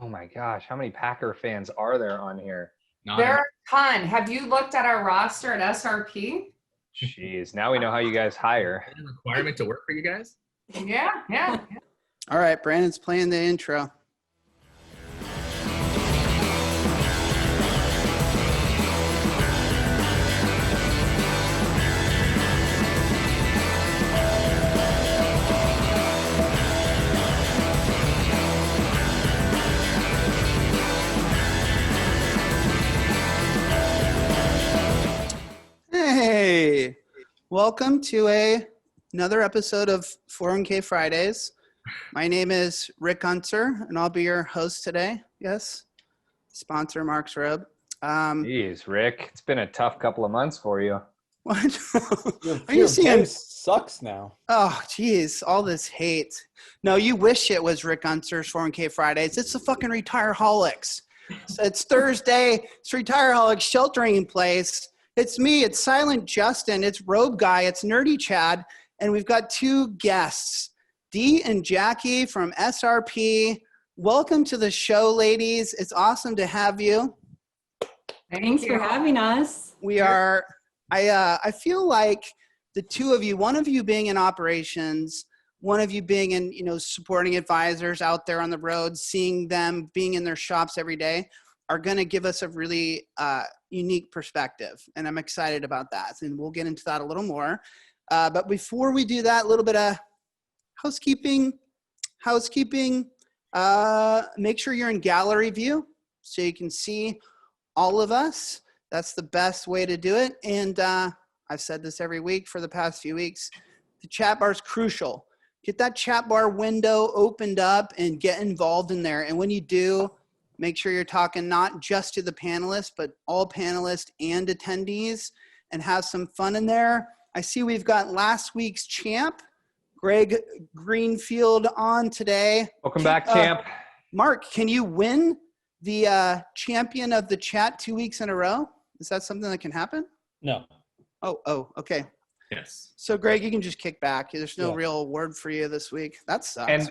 Oh my gosh, how many Packer fans are there on here? There are Not a ton. Have you looked at our roster at SRP? Jeez, now we know how you guys hire. a requirement to work for you guys? Yeah. All right, Brandon's playing the intro. Hey, welcome to another episode of 401k Fridays. My name is Rick Unser, and I'll be your host today. Yes, sponsor Mark's Robe. Jeez, Rick, it's been a tough couple of months for you. What? Are Your you seeing? sucks now. Oh, geez, all this hate. No, you wish it was Rick Unser's 401k Fridays. It's the fucking Retireholics. So it's Thursday. It's Retireholics sheltering in place. It's me. It's Silent Justin. It's Robe Guy. It's Nerdy Chad. And we've got two guests, Dee and Jackie from SRP. Welcome to the show, ladies. It's awesome to have you. Thanks for having us. We are, I feel like the two of you, one of you being in operations, one of you being in, supporting advisors out there on the road, seeing them being in their shops every day, are going to give us a really unique perspective. And I'm excited about that. And we'll get into that a little more. But before we do that, a little bit of housekeeping. Make sure you're in gallery view so you can see all of us. That's the best way to do it. And I've said this every week for the past few weeks. The chat bar is crucial. Get that chat bar window opened up and get involved in there. And when you do, make sure you're talking not just to the panelists, but all panelists and attendees, and have some fun in there. I see we've got last week's champ, Greg Greenfield, on today. Welcome back, champ. Mark, can you win the champion of the chat 2 weeks in a row? Is that something that can happen? No. Oh, okay. Yes. So Greg, you can just kick back. There's no Yeah. real award for you this week. That sucks. And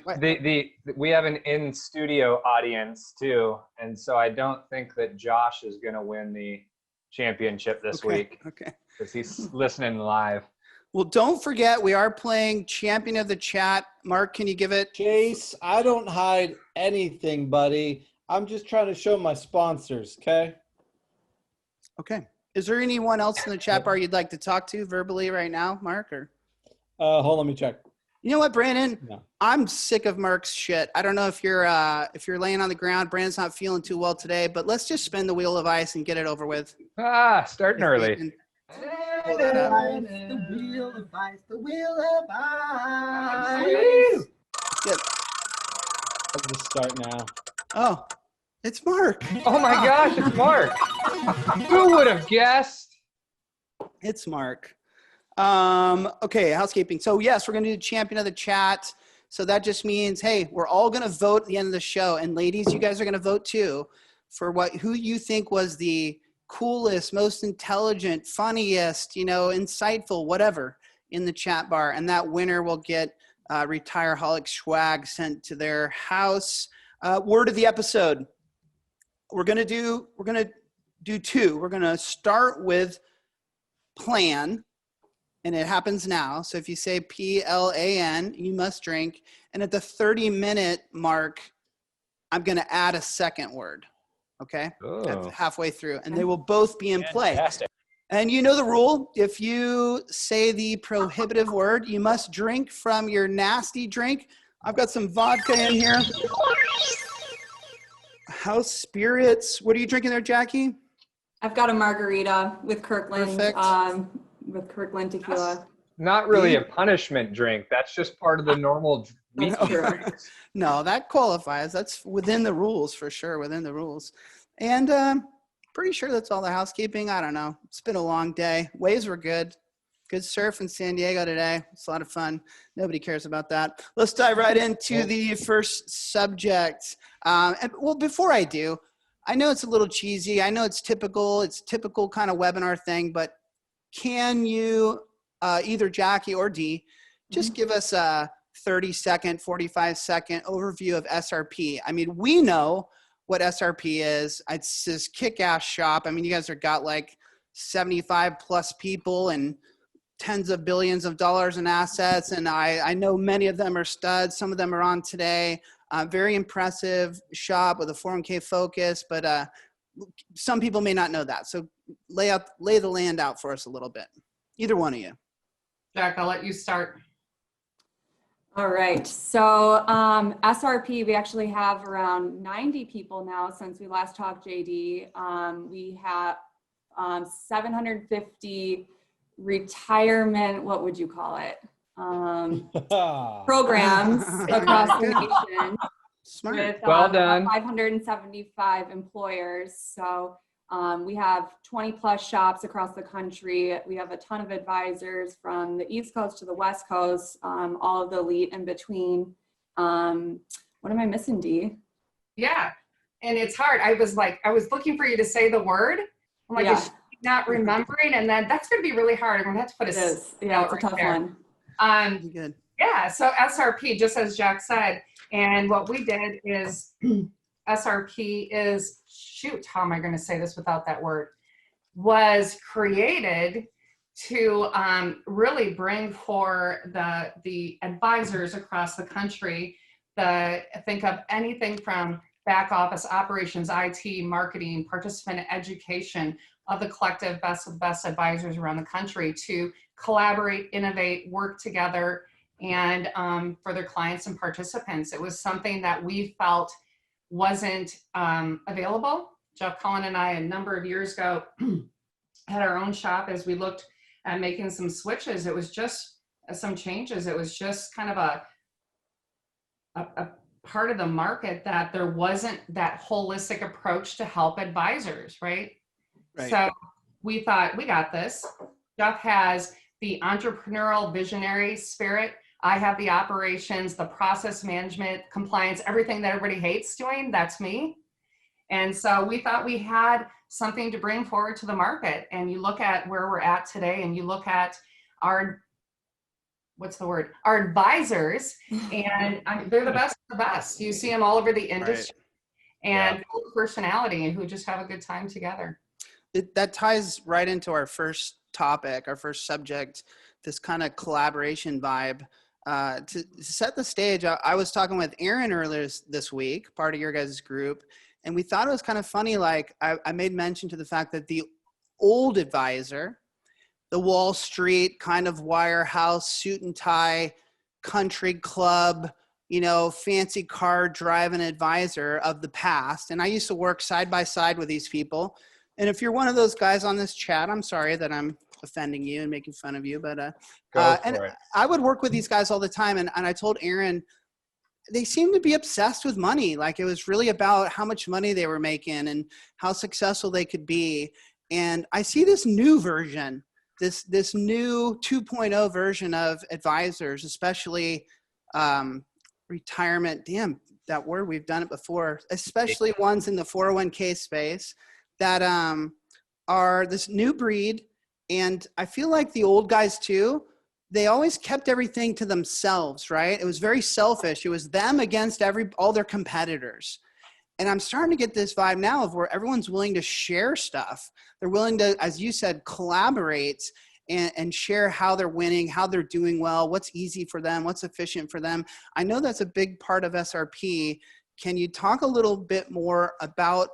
we have an in-studio audience too, and so I don't think that Josh is going to win the championship this week Okay. because he's listening live. Well, don't forget, we are playing Champion of the Chat. Mark, can you give it? Chase, I don't hide anything, buddy. I'm just trying to show my sponsors, okay? Okay. Is there anyone else in the chat bar you'd like to talk to verbally right now, Mark? Or Hold on, let me check. you know what, Brandon? No. I'm sick of Mark's shit. I don't know if you're laying on the ground. Brandon's not feeling too well today, but let's just spin the wheel of ice and get it over with. Starting early. The wheel of ice, the wheel of ice. Good. I'll just start now. Oh, it's Mark. Oh my gosh, it's Mark. Who would have guessed? It's Mark. Okay, housekeeping. So yes, we're going to do Champion of the Chat. So that just means, hey, we're all going to vote at the end of the show. And ladies, you guys are going to vote too for who you think was the coolest, most intelligent, funniest, insightful, whatever in the chat bar. And that winner will get Retireholic swag sent to their house. Word of the episode. We're going to do two. We're going to start with plan. And it happens now. So if you say PLAN, you must drink. And at the 30-minute mark, I'm going to add a second word. Okay? Oh. Halfway through. And they will both be in play. Fantastic. And you know the rule. If you say the prohibitive word, you must drink from your nasty drink. I've got some vodka in here. House Spirits. What are you drinking there, Jackie? I've got a margarita with Kirkland, Perfect. with Kirkland tequila. Not really a punishment drink. That's just part of the normal week. That's true. No, that qualifies. That's within the rules for sure, within the rules. And pretty sure that's all the housekeeping. I don't know. It's been a long day. Waves were good. Good surf in San Diego today. It's a lot of fun. Nobody cares about that. Let's dive right into the first subject. Well, before I do, I know it's a little cheesy. I know it's typical. It's typical kind of webinar thing, but can you, either Jackie or Dee, just give us 30-second, 45-second overview of SRP. I mean, we know what SRP is. It's this kick-ass shop. I mean, you guys have got like 75 plus people and tens of billions of dollars in assets. And I know many of them are studs. Some of them are on today. Very impressive shop with a 401k focus, but some people may not know that. So lay the land out for us a little bit. Either one of you. Jack, I'll let you start. All right. So SRP, we actually have around 90 people now since we last talked, JD. We have 750 retirement, what would you call it? Programs across the nation. Smart. With Well done. 575 employers. So we have 20 plus shops across the country. We have a ton of advisors from the East Coast to the West Coast, all of the elite in between. What am I missing, Dee? Yeah. And it's hard. I was looking for you to say the word. I'm like, Yeah. is she not remembering? And then that's going to be really hard. I'm going to have to put It is. Yeah, it's a tough one. Good. Yeah, so SRP, just as Jack said, and what we did is SRP is, shoot, how am I going to say this without that word, was created to really bring for the advisors across the country, think of anything from back office operations, IT, marketing, participant education of the collective best of the best advisors around the country to collaborate, innovate, work together, and for their clients and participants. It was something that we felt wasn't available. Jacquelyn and I, a number of years ago, had our own shop as we looked at making some switches. It was just some changes. It was just kind of a part of the market that there wasn't that holistic approach to help advisors, right? So we thought, we got this. Jeff has the entrepreneurial visionary spirit. I have the operations, the process management, compliance, everything that everybody hates doing, that's me. And so we thought we had something to bring forward to the market. And you look at where we're at today and you look at our, our advisors, and they're the best of the best. You see them all over the industry and full of personality who just have a good time together. That ties right into our first topic, our first subject, this kind of collaboration vibe. To set the stage, I was talking with Aaron earlier this week, part of your guys' group, and we thought it was kind of funny. Like I made mention to the fact that the old advisor, the Wall Street kind of wirehouse, suit and tie, country club, fancy car driving advisor of the past. And I used to work side by side with these people. And if you're one of those guys on this chat, I'm sorry that I'm offending you and making fun of you, but I would work with these guys all the time. And I told Aaron, they seemed to be obsessed with money. Like it was really about how much money they were making and how successful they could be. And I see this new version, this new 2.0 version of advisors, especially retirement. Damn, that word, we've done it before, especially ones in the 401k space that are this new breed. And I feel like the old guys too, they always kept everything to themselves, right? It was very selfish. It was them against all their competitors. And I'm starting to get this vibe now of where everyone's willing to share stuff. They're willing to, as you said, collaborate and share how they're winning, how they're doing well, what's easy for them, what's efficient for them. I know that's a big part of SRP. Can you talk a little bit more about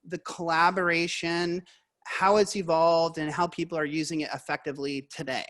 the collaboration, how it's evolved, and how people are using it effectively today?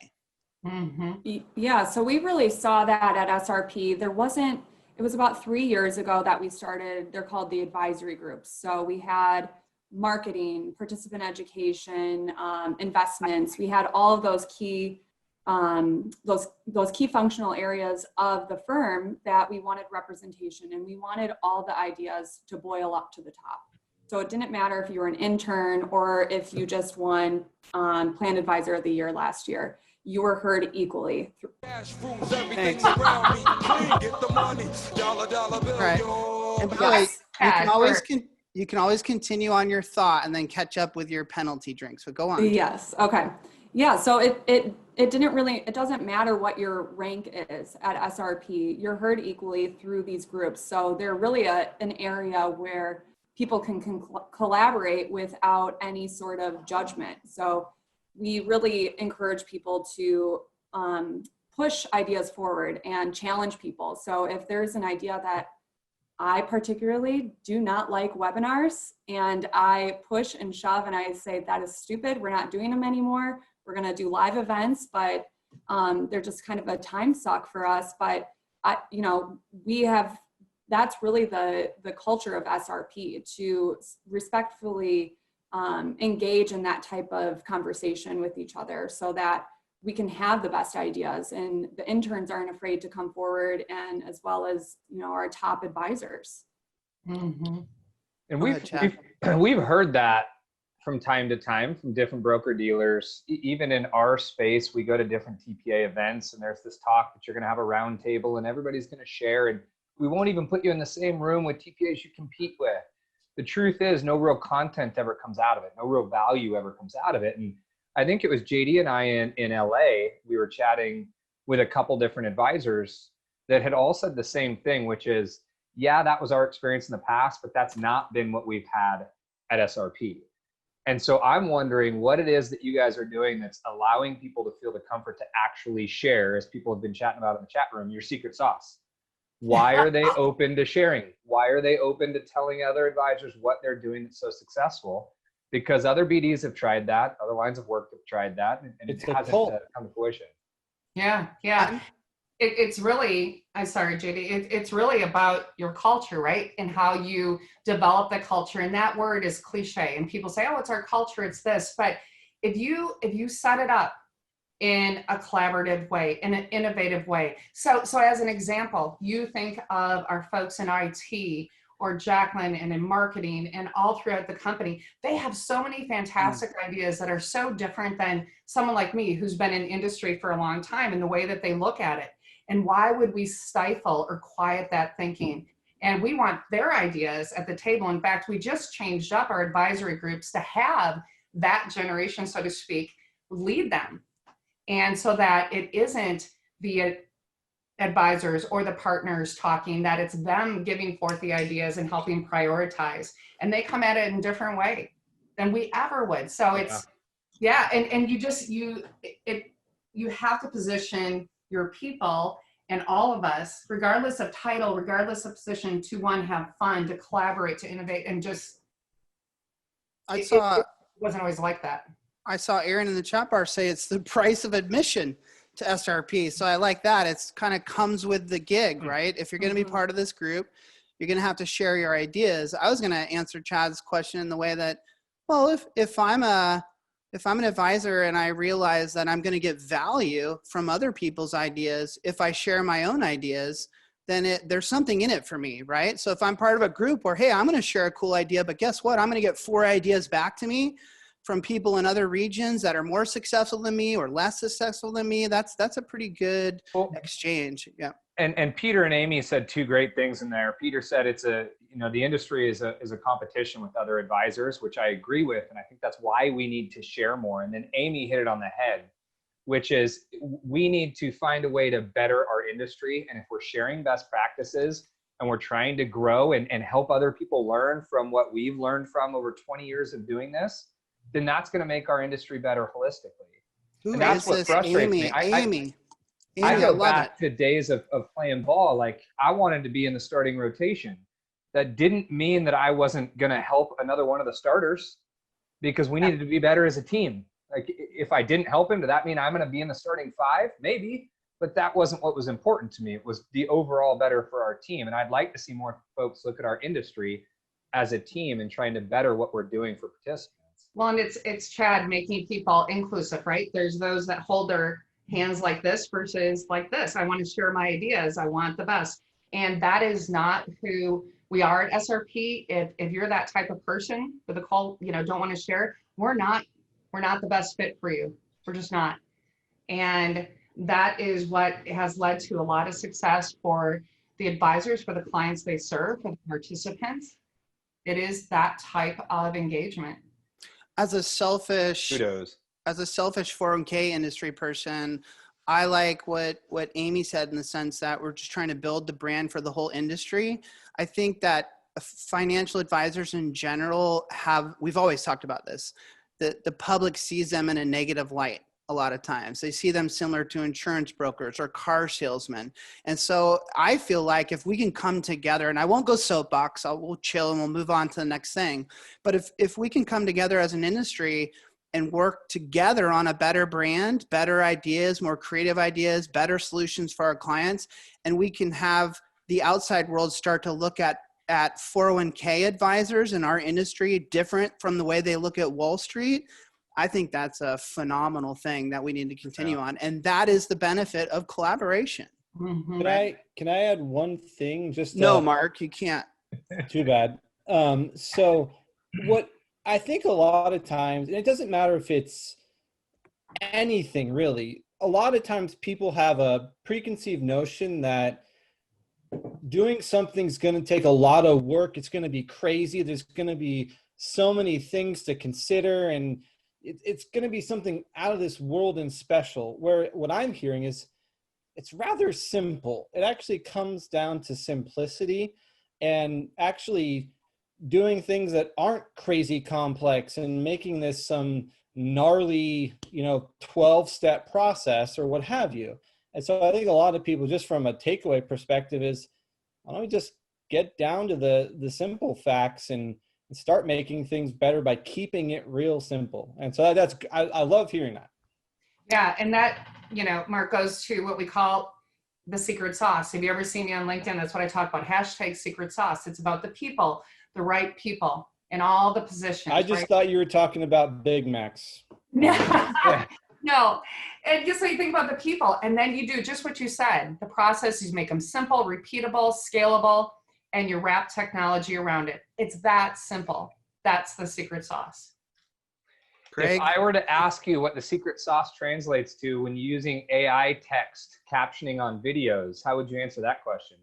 Mm-hmm. Yeah, so we really saw that at SRP. It was about 3 years ago that we started, they're called the advisory groups. So we had marketing, participant education, investments. We had all of those key functional areas of the firm that we wanted representation, and we wanted all the ideas to boil up to the top. So it didn't matter if you were an intern or if you just won Plan Advisor of the Year last year. You were heard equally. Thanks. All right. And by the way, you can always continue on your thought and then catch up with your penalty drinks. But go on. Yes. Okay. Yeah. So it it doesn't matter what your rank is at SRP, you're heard equally through these groups. So they're really an area where people can collaborate without any sort of judgment. So we really encourage people to push ideas forward and challenge people. So if there's an idea that I particularly do not like webinars, and I push and shove and I say, that is stupid, we're not doing them anymore. We're going to do live events, but they're just kind of a time suck for us. But that's really the culture of SRP, to respectfully engage in that type of conversation with each other so that we can have the best ideas, and the interns aren't afraid to come forward, and as well as, our top advisors. Mm-hmm. And we've heard that from time to time from different broker dealers. Even in our space, we go to different TPA events, and there's this talk that you're going to have a round table and everybody's going to share, and we won't even put you in the same room with TPAs you compete with. The truth is, no real content ever comes out of it. No real value ever comes out of it. And I think it was JD and I in LA, we were chatting with a couple different advisors that had all said the same thing, which is, yeah, that was our experience in the past, but that's not been what we've had at SRP. And so I'm wondering what it is that you guys are doing that's allowing people to feel the comfort to actually share, as people have been chatting about in the chat room, your secret sauce. Why are they open to sharing? Why are they open to telling other advisors what they're doing that's so successful? Because other BDs have tried that, other lines of work have tried that, and it hasn't come to fruition. Yeah. It's really, I'm sorry, JD, it's really about your culture, right? And how you develop the culture. And that word is cliche. And people say, oh, it's our culture, it's this. But if you set it up in a collaborative way, in an innovative way. So as an example, you think of our folks in IT or Jacquelyn and in marketing and all throughout the company, they have so many fantastic ideas that are so different than someone like me who's been in industry for a long time in the way that they look at it. And why would we stifle or quiet that thinking? And we want their ideas at the table. In fact, we just changed up our advisory groups to have that generation, so to speak, lead them. And so that it isn't the advisors or the partners talking, that it's them giving forth the ideas and helping prioritize. And they come at it in a different way than we ever would. So it's, and you have to position your people and all of us, regardless of title, regardless of position, to have fun, to collaborate, to innovate, and just, it wasn't always like that. I saw Aaron in the chat bar say it's the price of admission to SRP. So I like that. It's kind of comes with the gig, right? If you're going to be part of this group, you're going to have to share your ideas. I was going to answer Chad's question in the way that, well, if I'm an advisor and I realize that I'm going to get value from other people's ideas, if I share my own ideas, then there's something in it for me, right? So if I'm part of a group where, hey, I'm going to share a cool idea, but guess what? I'm going to get 4 ideas back to me from people in other regions that are more successful than me or less successful than me. That's a pretty good exchange. Yeah. And Peter and Amy said 2 great things in there. Peter said the industry is a competition with other advisors, which I agree with. And I think that's why we need to share more. And then Amy hit it on the head, which is we need to find a way to better our industry. And if we're sharing best practices and we're trying to grow and help other people learn from what we've learned from over 20 years of doing this, then that's going to make our industry better holistically. And that's what frustrates me. Amy, I go back to days of playing ball. Like, I wanted to be in the starting rotation. That didn't mean that I wasn't going to help another one of the starters, because we needed to be better as a team. Like, if I didn't help him, did that mean I'm going to be in the starting 5? Maybe, but that wasn't what was important to me. It was the overall better for our team. And I'd like to see more folks look at our industry as a team and trying to better what we're doing for participants. Well, and it's Chad, making people inclusive, right? There's those that hold their hands like this versus like this. I want to share my ideas. I want the best. And that is not who we are at SRP. If you're that type of person with a call, don't want to share, we're not the best fit for you. We're just not. And that is what has led to a lot of success for the advisors, for the clients they serve, for the participants. It is that type of engagement. As a selfish as a selfish 401k industry person, I like what Amy said in the sense that we're just trying to build the brand for the whole industry. I think that financial advisors in general we've always talked about this, the public sees them in a negative light. A lot of times they see them similar to insurance brokers or car salesmen. And so I feel like if we can come together, and I won't go soapbox, we'll chill and we'll move on to the next thing. But if we can come together as an industry and work together on a better brand, better ideas, more creative ideas, better solutions for our clients, and we can have the outside world start to look at 401k advisors in our industry different from the way they look at Wall Street, I think that's a phenomenal thing that we need to continue on. And that is the benefit of collaboration. Mhm. Can I add one thing? No, Mark, you can't. Too bad. So what I think a lot of times, and it doesn't matter if it's anything really, a lot of times people have a preconceived notion that doing something's going to take a lot of work. It's going to be crazy. There's going to be so many things to consider, and it's going to be something out of this world and special, where what I'm hearing is it's rather simple. It actually comes down to simplicity and actually doing things that aren't crazy complex and making this some gnarly, 12-step process or what have you. And so I think a lot of people, just from a takeaway perspective, is why don't we just get down to the simple facts and start making things better by keeping it real simple. And so I love hearing that. Yeah, and that, Mark, goes to what we call the secret sauce. Have you ever seen me on LinkedIn? That's what I talk about. #secret sauce. It's about the people, the right people in all the positions. I just thought you were talking about Big Macs. No, and just so you think about the people, and then you do just what you said. The process, you make them simple, repeatable, scalable, and you wrap technology around it. It's that simple. That's the secret sauce. Greg? If I were to ask you what the secret sauce translates to when using AI text captioning on videos, how would you answer that question?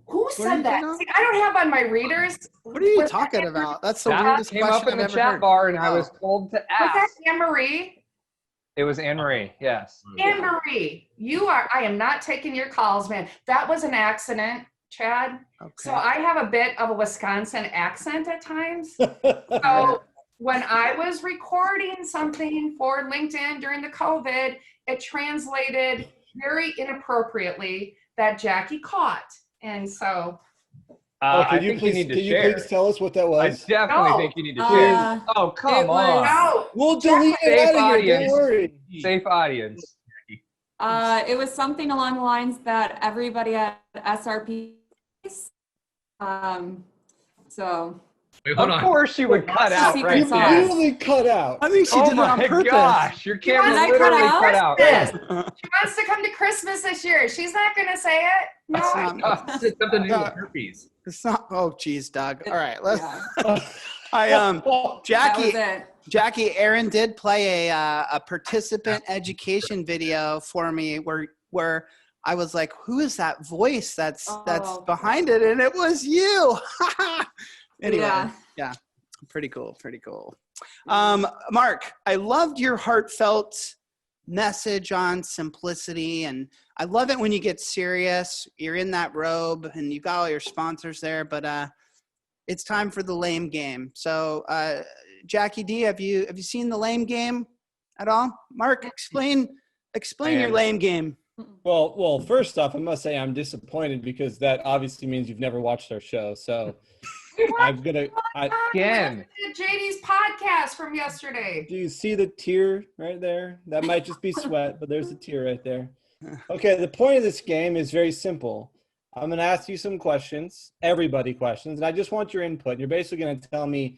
Who are said you that? doing? See, I don't have on my readers. What are you Was that talking Anne-Marie? about? That's the That weirdest came up question in the I've ever chat heard. bar, and I Oh. was told to Was that ask. Anne-Marie? It was Anne-Marie, yes. Anne-Marie, I am not taking your calls, man. That was an accident, Chad. Okay. So I have a bit of a Wisconsin accent at times. So when I was recording something for LinkedIn during the COVID, it translated very inappropriately that Jackie caught. And so I think you need to share. Please tell us what that I was? definitely No. think you need to share. Uh, Oh, come it was- on. no, We'll delete it Safe out of here. audience. Don't worry. Safe audience. It was something along the lines that everybody at SRP. So Wait, hold Of on. course you would cut out Secret right You sauce. there. literally cut out. I think she Oh did it on my purpose. gosh, your camera Did I cut literally out? cut out. Yes. Right. She wants to come to Christmas this year. She's not going to say it. No. That's not, This is something to do with herpes. it's not, oh geez, Doug. All right, let's, yeah, Jackie, that was it. Aaron did play a participant education video for me where I was like, who is that voice that's Oh. behind it? And it was you. Anyway, Yeah. yeah, pretty cool. Mark, I loved your heartfelt message on simplicity, and I love it when you get serious. You're in that robe and you got all your sponsors there, but it's time for the lame game. So Jackie D, have you seen the lame game at all? Mark, explain your lame game. Well, first off, I must say I'm disappointed because that obviously means you've never watched our show. So Again. JD's podcast from yesterday. Do you see the tear right there? That might just be sweat, but there's a tear right there. Okay, the point of this game is very simple. I'm going to ask you some questions, everybody questions, and I just want your input. You're basically going to tell me,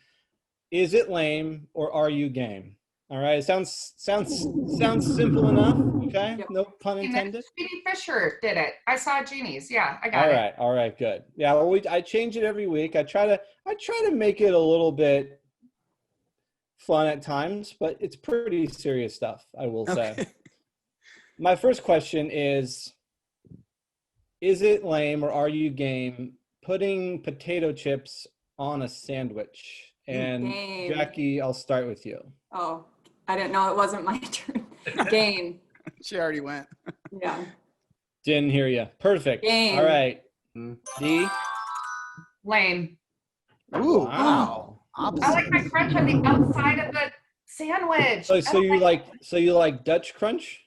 is it lame or are you game? All right, sounds simple enough. Okay, Yep. no pun intended. Jeannie Fisher did it. I saw Jeannie's. Yeah, I got it. All right, good. Yeah, well, I change it every week. I try to make it a little bit fun at times, but it's pretty serious stuff, I will say. Okay. My first question is it lame or are you game putting potato chips on a sandwich? And Game. Jackie, I'll start with you. Oh, I didn't know it wasn't my turn. Game. She already went. Yeah. Didn't hear you. Perfect. Game. All right. Mm. D. Lame. Ooh, Wow. opposite. I like my crunch on the outside of the sandwich. So you like Dutch crunch?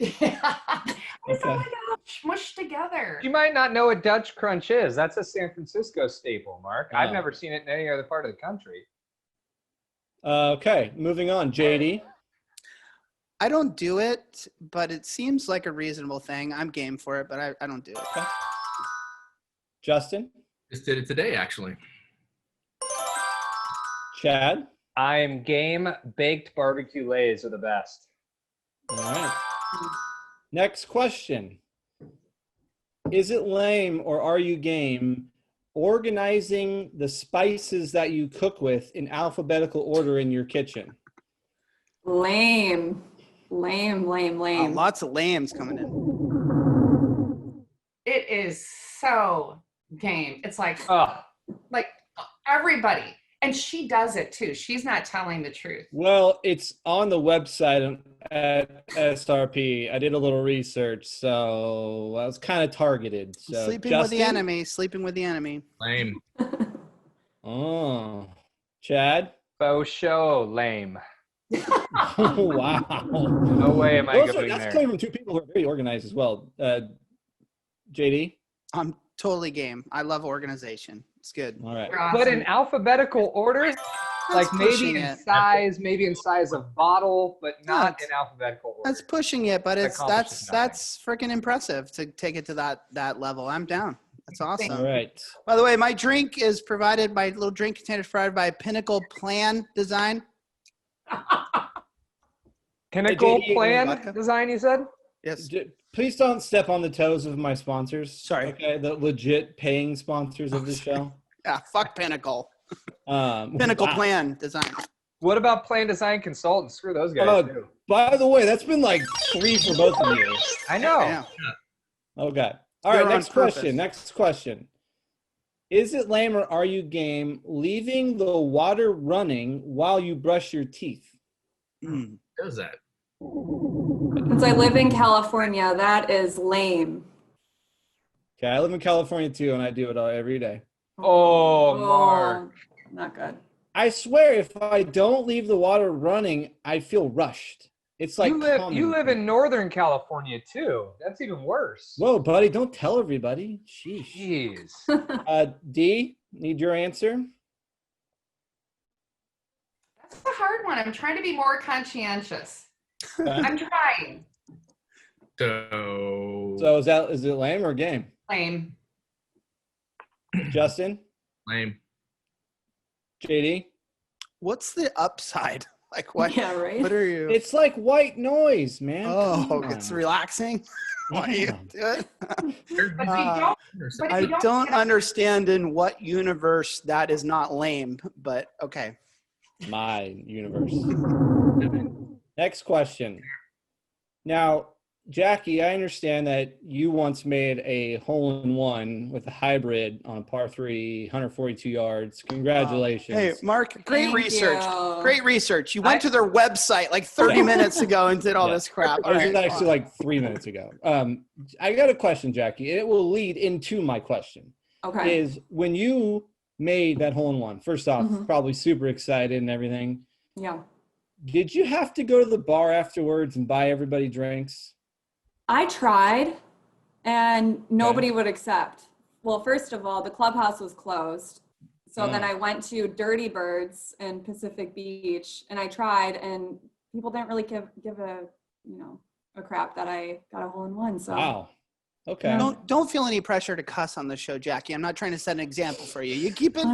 It's all like smushed together. You might not know what Dutch crunch is. That's a San Francisco staple, Mark. I've Oh. never seen it in any other part of the country. Okay, moving on. JD. I don't do it, but it seems like a reasonable thing. I'm game for it, but I don't do it. Okay. Justin. Just did it today, actually. Chad. I'm game. Baked barbecue lays are the best. All right. Next question. Is it lame or are you game organizing the spices that you cook with in alphabetical order in your kitchen? Lame. Lame. Oh, lots of lambs coming in. It is so game. It's like Oh, everybody. And she does it too. She's not telling the truth. Well, it's on the website at SRP. I did a little research, so I was kind of targeted. So Sleeping with the enemy. Sleeping with the enemy. Lame. Oh, Chad. faux show. Lame. Wow. No way am I That's going coming there. from two people who are very organized as well. JD. I'm totally game. I love organization. It's good. All right. You're awesome. But in alphabetical order, like That's maybe pushing in it. size, maybe in size of bottle, but not That's- in alphabetical order. That's pushing it, but it's Accomplishes that's freaking impressive to take it to that level. I'm down. That's awesome. All right. By the way, my drink is provided. My little drink container is provided by Pinnacle Plan Design. Pinnacle JD, plan vodka? design, you said? Yes. Please don't step on the toes of my sponsors. Sorry. Okay, the legit paying sponsors of the show. Yeah. Fuck Pinnacle. Pinnacle Wow. Plan Design. What about plan design consultants? Screw those guys Oh, too. By the way, that's been like 3 for both of you. I know. Yeah. Okay. All You're right. on Next question. purpose. Next question. Is it lame or are you game leaving the water running while you brush your teeth? Mm. Does that? Since I live in California, that is lame. Okay. I live in California too, and I do it every day. Oh, Mark. Not good. I swear, if I don't leave the water running, I feel rushed. It's like You live in Northern California too. That's even worse. Whoa, buddy! Don't tell everybody. Sheesh. Jeez. D, need your answer. That's a hard one. I'm trying to be more conscientious. Okay. I'm trying. So So is it lame or game? Lame. Justin, lame. JD, What's the upside? Like what? Yeah, right? What are you? it's like white noise, man. Oh, Come it's on. relaxing. What are you Yeah. doing? There's But Uh, you don't. But if I you don't get a- understand in what universe that is not lame, but okay. My universe. Next question. Now, Jackie, I understand that you once made a hole-in-one with a hybrid on a par 3, 142 yards. Congratulations. Hey, Mark, great Thank research. you. Great research. You went to their website like 30 minutes ago and did all Yeah. this crap. All This is right. actually like 3 minutes ago. I got a question, Jackie. It will lead into my question. Okay. Is when you made that hole-in-one, first off, Mhm. probably super excited and everything. Yeah. Did you have to go to the bar afterwards and buy everybody drinks? I tried and nobody would accept. Well, first of all, the clubhouse was closed. So then I went to Dirty Birds in Pacific Beach and I tried and people didn't really give a crap that I got a hole-in-one. So Wow. Okay. Don't feel any pressure to cuss on the show, Jackie. I'm not trying to set an example for you. You keep it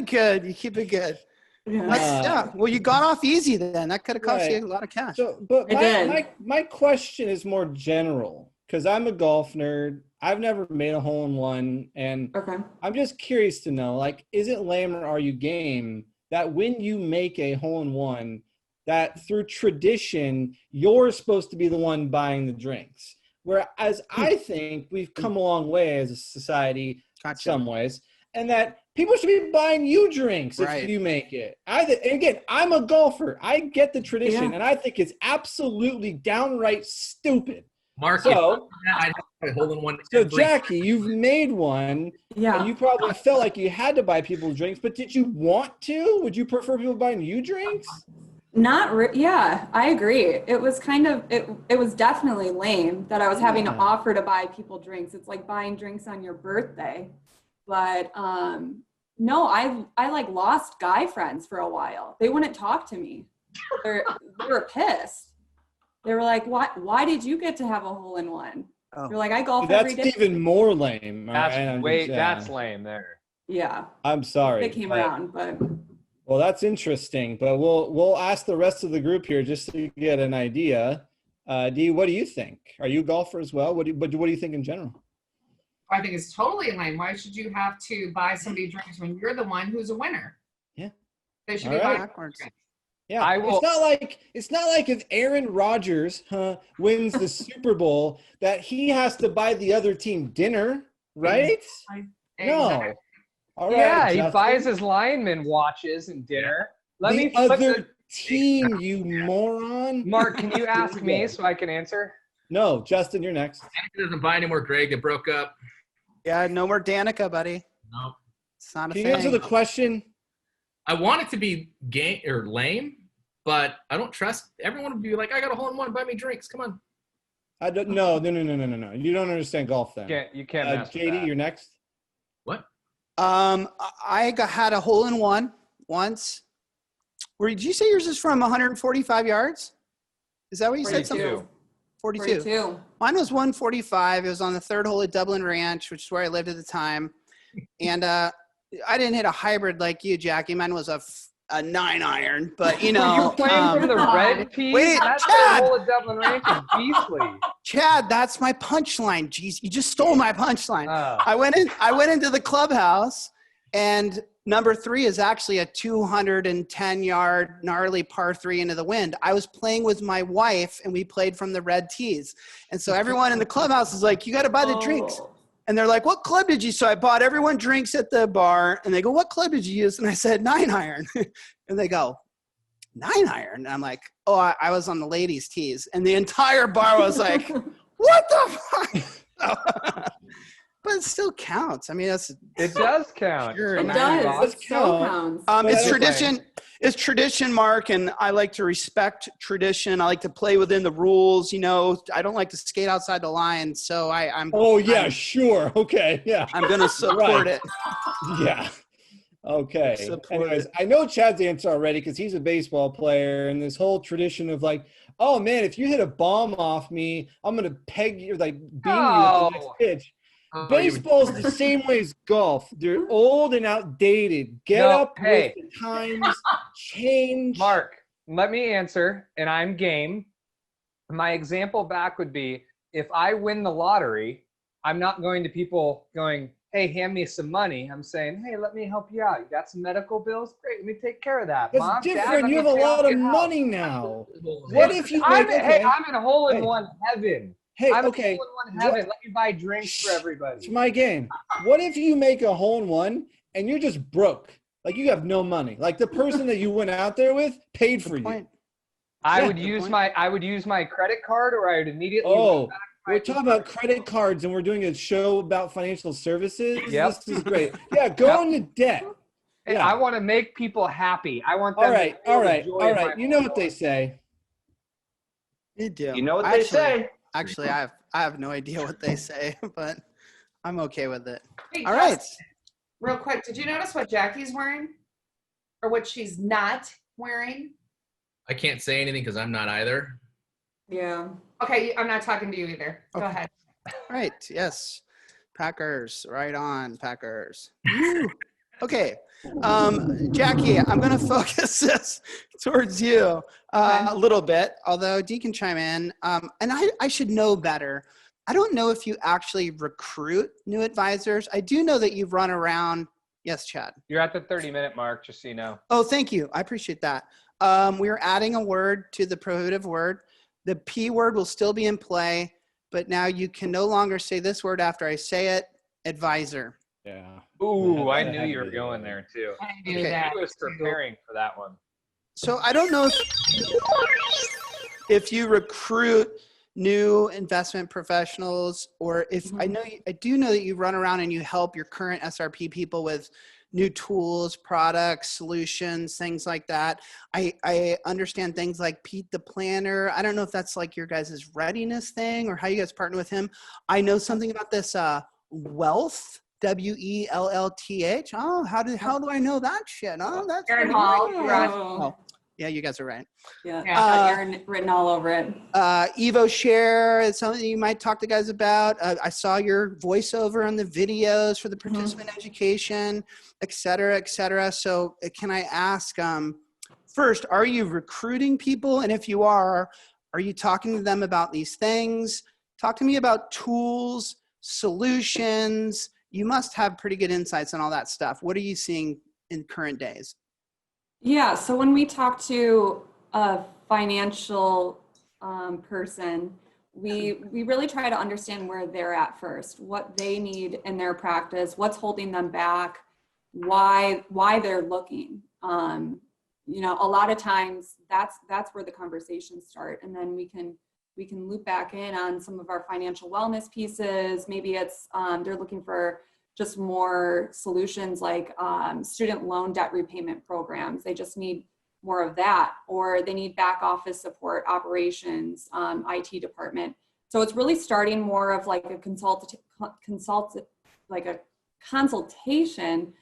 good. You keep it good. yeah. Yeah. Well, you got off easy then. That could have cost Right. you a lot of cash. So, but I did. my question is more general because I'm a golf nerd. I've never made a hole-in-one, and Okay. I'm just curious to know, like, is it lame or are you game that when you make a hole-in-one, that through tradition, you're supposed to be the one buying the drinks? Whereas I think we've come a long way as a society, Gotcha. some ways, and that people should be buying you drinks Right. if you make it. And again, I'm a golfer. I get the tradition, Yeah. and I think it's absolutely downright stupid. Mark, So, I'd have a hole-in-one. so every- Jackie, you've made one, Yeah. and you probably felt like you had to buy people drinks, but did you want to? Would you prefer people buying you drinks? Yeah, I agree. It was kind of, it was definitely lame that I was having to Yeah. offer to buy people drinks. It's like buying drinks on your birthday. But no, I like lost guy friends for a while. They wouldn't talk to me. They were pissed. They were like, why did you get to have a hole in one? Oh. They're like, I golf That's every day. even more lame. That's lame there. Yeah, I'm sorry. they came but- around, but Well, that's interesting, but we'll ask the rest of the group here just to get an idea. Dee, what do you think? Are you a golfer as well? What do you think in general? I think it's totally lame. Why should you have to buy somebody drinks when you're the one who's a winner? Yeah. They should All be right. buying Backwards. drinks. Yeah, I will- it's not like if Aaron Rodgers wins the Super Bowl that he has to buy the other team dinner, right? No. Exactly. All right. Yeah, he Justin. buys his lineman watches and dinner. Let the me flip other team, you moron. Mark, can you ask me so I can answer? No, Justin, you're next. Danica doesn't buy anymore, Greg. They broke up. Yeah, no more Danica, buddy. No. It's not a Can thing. you answer the question? I want it to be gay or lame, but I don't trust everyone would be like, I got a hole-in-one, buy me drinks. Come on. I don't. No. You don't understand golf then. You can't mess with JD, that. you're next. What? Had a hole in one once. Did you say yours is from 145 yards? Is that what you said? 42. 42. 42. Mine was 145. It was on the third hole at Dublin Ranch, which is where I lived at the time. And I didn't hit a hybrid like you, Jackie. Mine was a 9-iron, but you know. You're playing from the red tees? wait, That's Chad! the whole of Dublin Ranch is beastly. Chad, that's my punchline. Jeez, you just stole my punchline. Oh. I went into the clubhouse, and number 3 is actually a 210-yard gnarly par 3 into the wind. I was playing with my wife, and we played from the red tees. And so everyone in the clubhouse is like, you got to buy the drinks. Oh. And they're like, what club did you? So I bought everyone drinks at the bar, and they go, what club did you use? And I said, 9-iron. And they go, 9-iron? And I'm like, oh, I was on the ladies' tees. And the entire bar was like, what the fuck? But it still counts. I mean, It does count. Sure, It man. does. It so count. counts. It's Okay. tradition. It's tradition, Mark, and I like to respect tradition. I like to play within the rules. You know, I don't like to skate outside the line. So I'm. Oh yeah, I'm, sure. Okay, yeah, I'm going to support Right. it. yeah. Okay. Support Anyways, it. I know Chad's answer already because he's a baseball player, and this whole tradition of like, oh man, if you hit a bomb off me, I'm gonna peg you, like beam you at the next Oh. pitch. Oh, Baseball's the same way as golf. They're old and outdated. Get No, up hey. with the times. Change. Mark, let me answer, and I'm game. My example back would be, if I win the lottery, I'm not going to people going, hey, hand me some money. I'm saying, hey, let me help you out. You got some medical bills? Great, let me take care of that. That's Mom, Dad, different. let You me have a pay off lot of your house. money now. What if you I'm, make, hey, okay. I'm in hole-in-one heaven. Hey, I'm okay. in hole-in-one heaven. Let me buy drinks for It's everybody. my game. What if you make a hole in one and you're just broke? Like you have no money. Like the person that you went out there with paid for you. Point. I Yeah, would good use point. my credit card, or I would immediately. Oh, went back to my we're talking about credit cards and we're doing a show about financial services. Yep. This is great. Yeah, go Yep. into debt. And Yeah. I want to make people happy. I want them All right, to feel all the right, joy all of right. my You know what joy. they say. You do. You know what they say. Actually, I have no idea what they say, but I'm okay with it. Hey, All right. Justin, real quick, did you notice what Jackie's wearing? Or what she's not wearing? I can't say anything because I'm not either. Yeah. Okay, I'm not talking to you either. Go Okay. ahead. Right. Yes. Packers. Right on, Packers. Woo. Okay. Jackie, I'm going to focus this towards you a little bit, although Dee can chime in. And I should know better. I don't know if you actually recruit new advisors. I do know that you've run around. Yes, Chad. You're at the 30-minute mark, just so you know. Oh, thank you. I appreciate that. We are adding a word to the prohibitive word. The P word will still be in play, but now you can no longer say this word after I say it, advisor. Yeah. Ooh, I That knew had you to were be the going one. there too. I knew Okay. that. He was too. preparing for that one. So I don't know if you recruit new investment professionals, or if I do know that you run around and you help your current SRP people with new tools, products, solutions, things like that. I understand things like Pete the Planner. I don't know if that's like your guys' readiness thing or how you guys partner with him. I know something about this Wealth, WELLTH. Oh, how do I know that shit? Oh, that's Aaron pretty Hall, great. Russ. Oh, yeah, you guys are right. Yeah, Yeah. got Aaron written all over it. Evo Share is something you might talk to guys about. I saw your voiceover on the videos for the participant education, et cetera, et cetera. So can I ask, first, are you recruiting people? And if you are you talking to them about these things? Talk to me about tools, solutions. You must have pretty good insights on all that stuff. What are you seeing in current days? Yeah, so when we talk to a financial person, we really try to understand where they're at first, what they need in their practice, what's holding them back, why they're looking. You know, a lot of times that's where the conversations start, and then we can loop back in on some of our financial wellness pieces. Maybe it's they're looking for just more solutions like student loan debt repayment programs. They just need more of that, or they need back office support, operations, IT department. So it's really starting more of like a consultation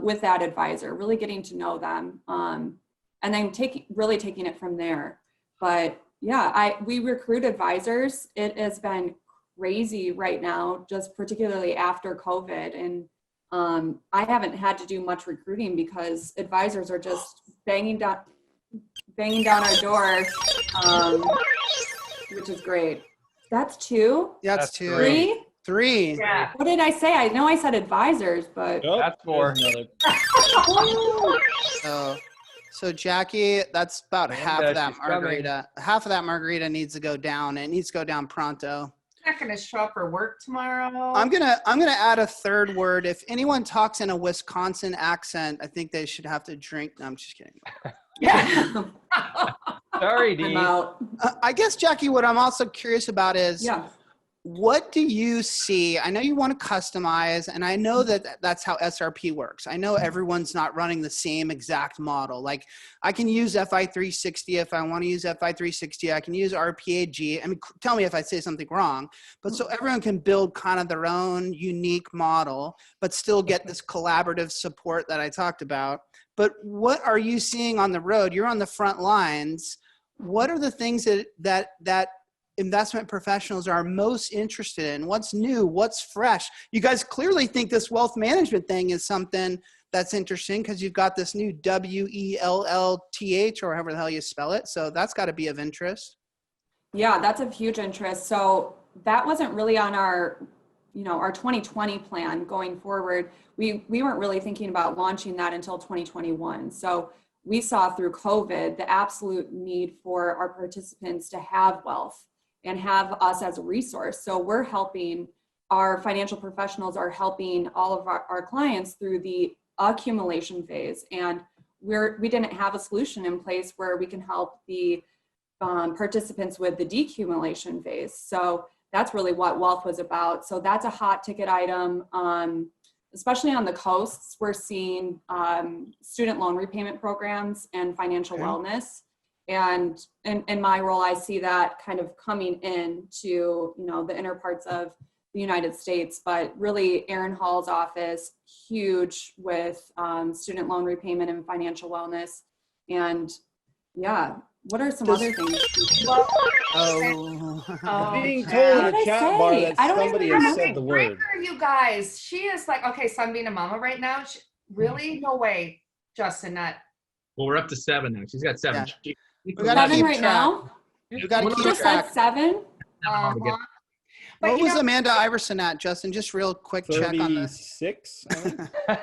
with that advisor, really getting to know them, and then taking it from there. But yeah, we recruit advisors. It has been crazy right now, just particularly after COVID. And I haven't had to do much recruiting because advisors are just banging down our door, which is great. That's two. That's That's two. great. Three. Yeah. What did I say? I know I said advisors, but Oh, That's four. there's another. So Jackie, that's about Amanda, half of that she's coming. margarita. Half of that margarita needs to go down. It needs to go down pronto. Not going to show up for work tomorrow. I'm gonna add a third word. If anyone talks in a Wisconsin accent, I think they should have to drink. No, I'm just kidding. Yeah. Sorry, I'm Deane. out. I guess Jackie, what I'm also curious about is, Yeah. what do you see? I know you want to customize, and I know that that's how SRP works. I know everyone's not running the same exact model. Like, I can use FI 360 if I want to use FI 360. I can use RPAG. I mean, tell me if I say something wrong. But so everyone can build kind of their own unique model, but still get this collaborative support that I talked about. But what are you seeing on the road? You're on the front lines. What are the things that investment professionals are most interested in? What's new? What's fresh? You guys clearly think this wealth management thing is something that's interesting because you've got this new WELLTH, or however the hell you spell it. So that's got to be of interest. Yeah, that's of huge interest. So that wasn't really on our 2020 plan going forward. We weren't really thinking about launching that until 2021. So we saw through COVID the absolute need for our participants to have wealth and have us as a resource. So we're helping, our financial professionals are helping all of our clients through the accumulation phase. And we didn't have a solution in place where we can help the participants with the decumulation phase. So that's really what wealth was about. So that's a hot ticket item. Especially on the coasts, we're seeing student loan repayment programs and financial wellness. And in my role, I see that kind of coming into, the inner parts of the United States, but really Aaron Hall's office, huge with student loan repayment and financial wellness. And yeah, what are some other things? Being Jack. told in What did a I chat bar say? that I don't somebody even has remember. said the Bring word. her, you guys. She is like, okay, so I'm being a mama right now. Really? No way, Justin. Not. Well, we're up to 7 now. She's got 7. Yeah. She- We gotta 7 keep right track. now? We gotta Well, keep Just track. said 7? Uh-huh. But What you was know, Amanda Iverson at, Justin? Just real quick check on this. 36.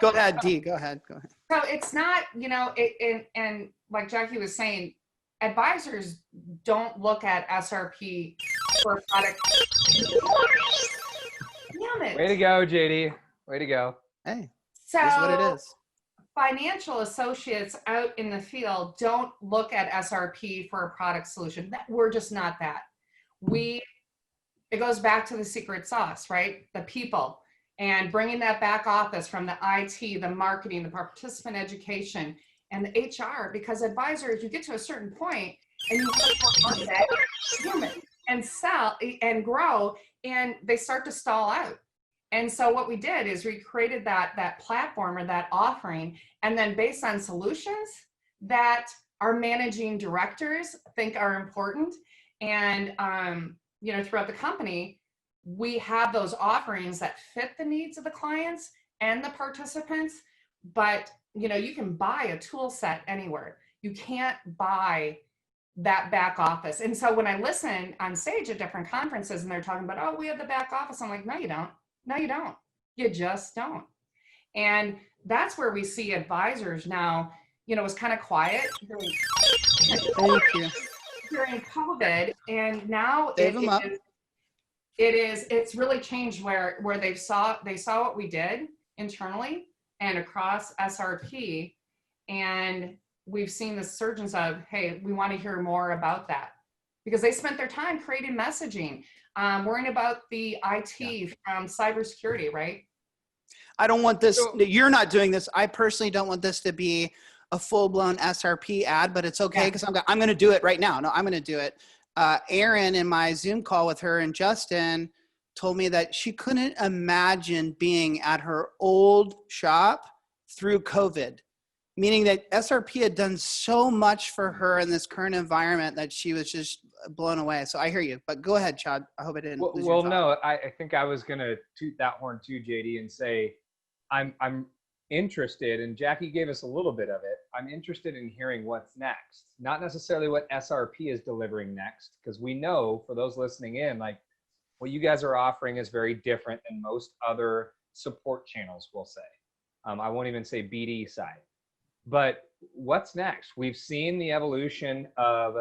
Go ahead, D. Go ahead. so it's not, and like Jackie was saying, advisors don't look at SRP for product. Damn it. Way to go, JD. Way to go. Hey. So It is what it is. financial associates out in the field don't look at SRP for a product solution. We're just not that. It goes back to the secret sauce, right? The people, and bringing that back office from the IT, the marketing, the participant education, and the HR, because advisors, you get to a certain point and you want that human and sell and grow, and they start to stall out. And so what we did is we created that platform or that offering, and then based on solutions that our managing directors think are important, and throughout the company, we have those offerings that fit the needs of the clients and the participants. But you can buy a tool set anywhere. You can't buy that back office. And so when I listen on stage at different conferences and they're talking about, oh, we have the back office, I'm like, no, you don't. No, you don't. You just don't. And that's where we see advisors now, it was kind of quiet Thank you. during COVID. And now Save 'em up. it's really changed where they saw what we did internally and across SRP. And we've seen the surgence of, hey, we want to hear more about that, because they spent their time creating messaging, worrying about the IT from cybersecurity, right? I don't want this. You're not doing this. I personally don't want this to be a full-blown SRP ad, but it's okay because I'm going to do it right now. No, I'm going to do it. Erin, in my Zoom call with her and Justin, told me that she couldn't imagine being at her old shop through COVID, meaning that SRP had done so much for her in this current environment that she was just blown away. So I hear you, but go ahead, Chad. I hope I didn't lose your thought. No, I think I was going to toot that horn too, JD, and say, I'm interested, and Jackie gave us a little bit of it. I'm interested in hearing what's next, not necessarily what SRP is delivering next, because we know, for those listening in, like, what you guys are offering is very different than most other support channels, we'll say. I won't even say BD side. But what's next? We've seen the evolution of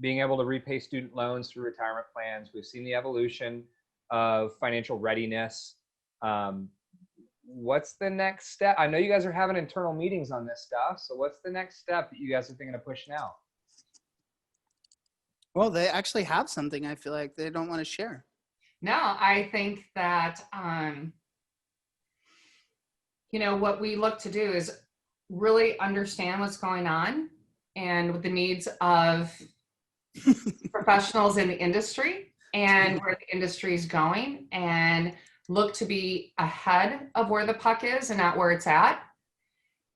being able to repay student loans through retirement plans. We've seen the evolution of financial readiness. What's the next step? I know you guys are having internal meetings on this stuff. So what's the next step that you guys are thinking of pushing out? Well, they actually have something I feel like they don't want to share. No, I think that, what we look to do is really understand what's going on and with the needs of professionals in the industry and where the industry is going, and look to be ahead of where the puck is and not where it's at.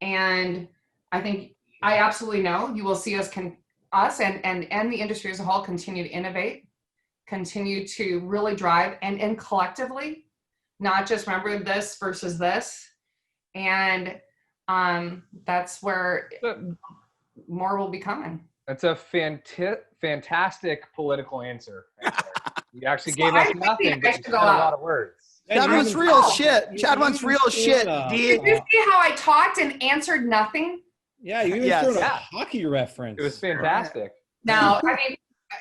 And I absolutely know you will see us and the industry as a whole continue to innovate, continue to really drive and collectively, not just remember this versus this. And that's where more will be coming. That's a fantastic political answer. You actually gave us nothing, but you said a lot of words. Chad wants real shit. Chad wants real shit. Did you see how I talked and answered nothing? Yeah, you even threw in a hockey reference. It was fantastic. No, I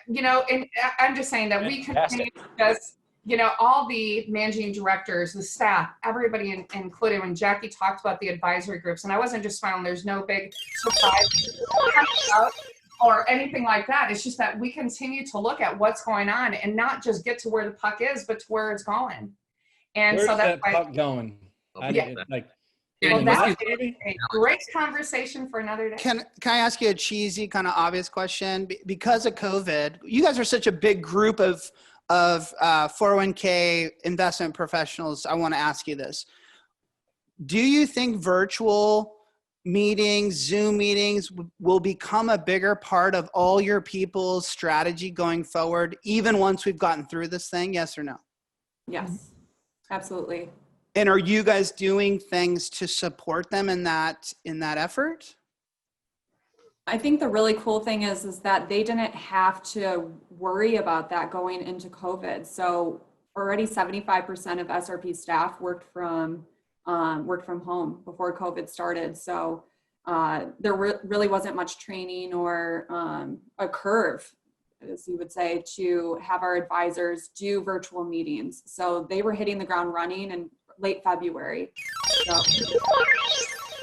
mean, and I'm just saying that we continue to just, all the managing directors, the staff, everybody included, when Jackie talked about the advisory groups, and I wasn't just smiling, there's no big surprise or anything like that. It's just that we continue to look at what's going on and not just get to where the puck is, but to where it's going. And Where's so that's that puck going? Well, that's a great conversation for another day. Can I ask you a cheesy, kind of obvious question? Because of COVID, you guys are such a big group of 401k investment professionals. I want to ask you this. Do you think virtual meetings, Zoom meetings will become a bigger part of all your people's strategy going forward, even once we've gotten through this thing? Yes or no? Yes, absolutely. And are you guys doing things to support them in that effort? I think the really cool thing is that they didn't have to worry about that going into COVID. So already 75% of SRP staff worked from home before COVID started. So there really wasn't much training or a curve, as you would say, to have our advisors do virtual meetings. So they were hitting the ground running and late February. So,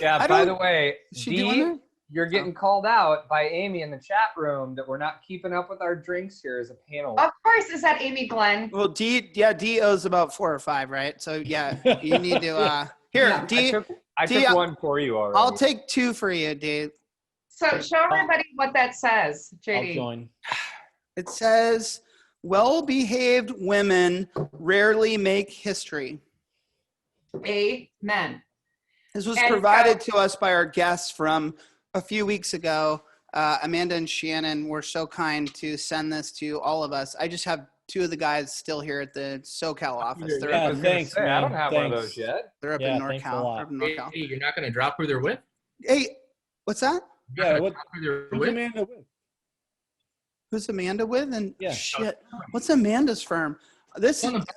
Yeah, I by don't- the way, Is she doing Dee, that? you're getting called out by Amy in the chat room that we're not keeping up with our drinks here as a panel. Of course, is that Amy Glenn? Well, D owes about 4 or 5, right? So yeah, you need to here, Yeah. D. I Dee, took one for you already. I'll take 2 for you, D. So show everybody what that says, I'll JD. join. It says, well-behaved women rarely make history. Amen. This was And provided to us by our guests from a few weeks ago. Amanda and Shannon were so kind to send this to all of us. I just have 2 of the guys still here at the SoCal office. They're Yeah, up I was in, gonna thanks, say, I man. don't have one of Thanks. those yet. they're up Yeah, in thanks a NorCal. lot. They're up in Hey, NorCal. you're not going to drop who they're with? Hey, what's that? You're not Yeah, gonna what- drop who they're Who's with? Amanda with? Who's Amanda with? And Yeah. shit, what's Amanda's firm? This On the is, back.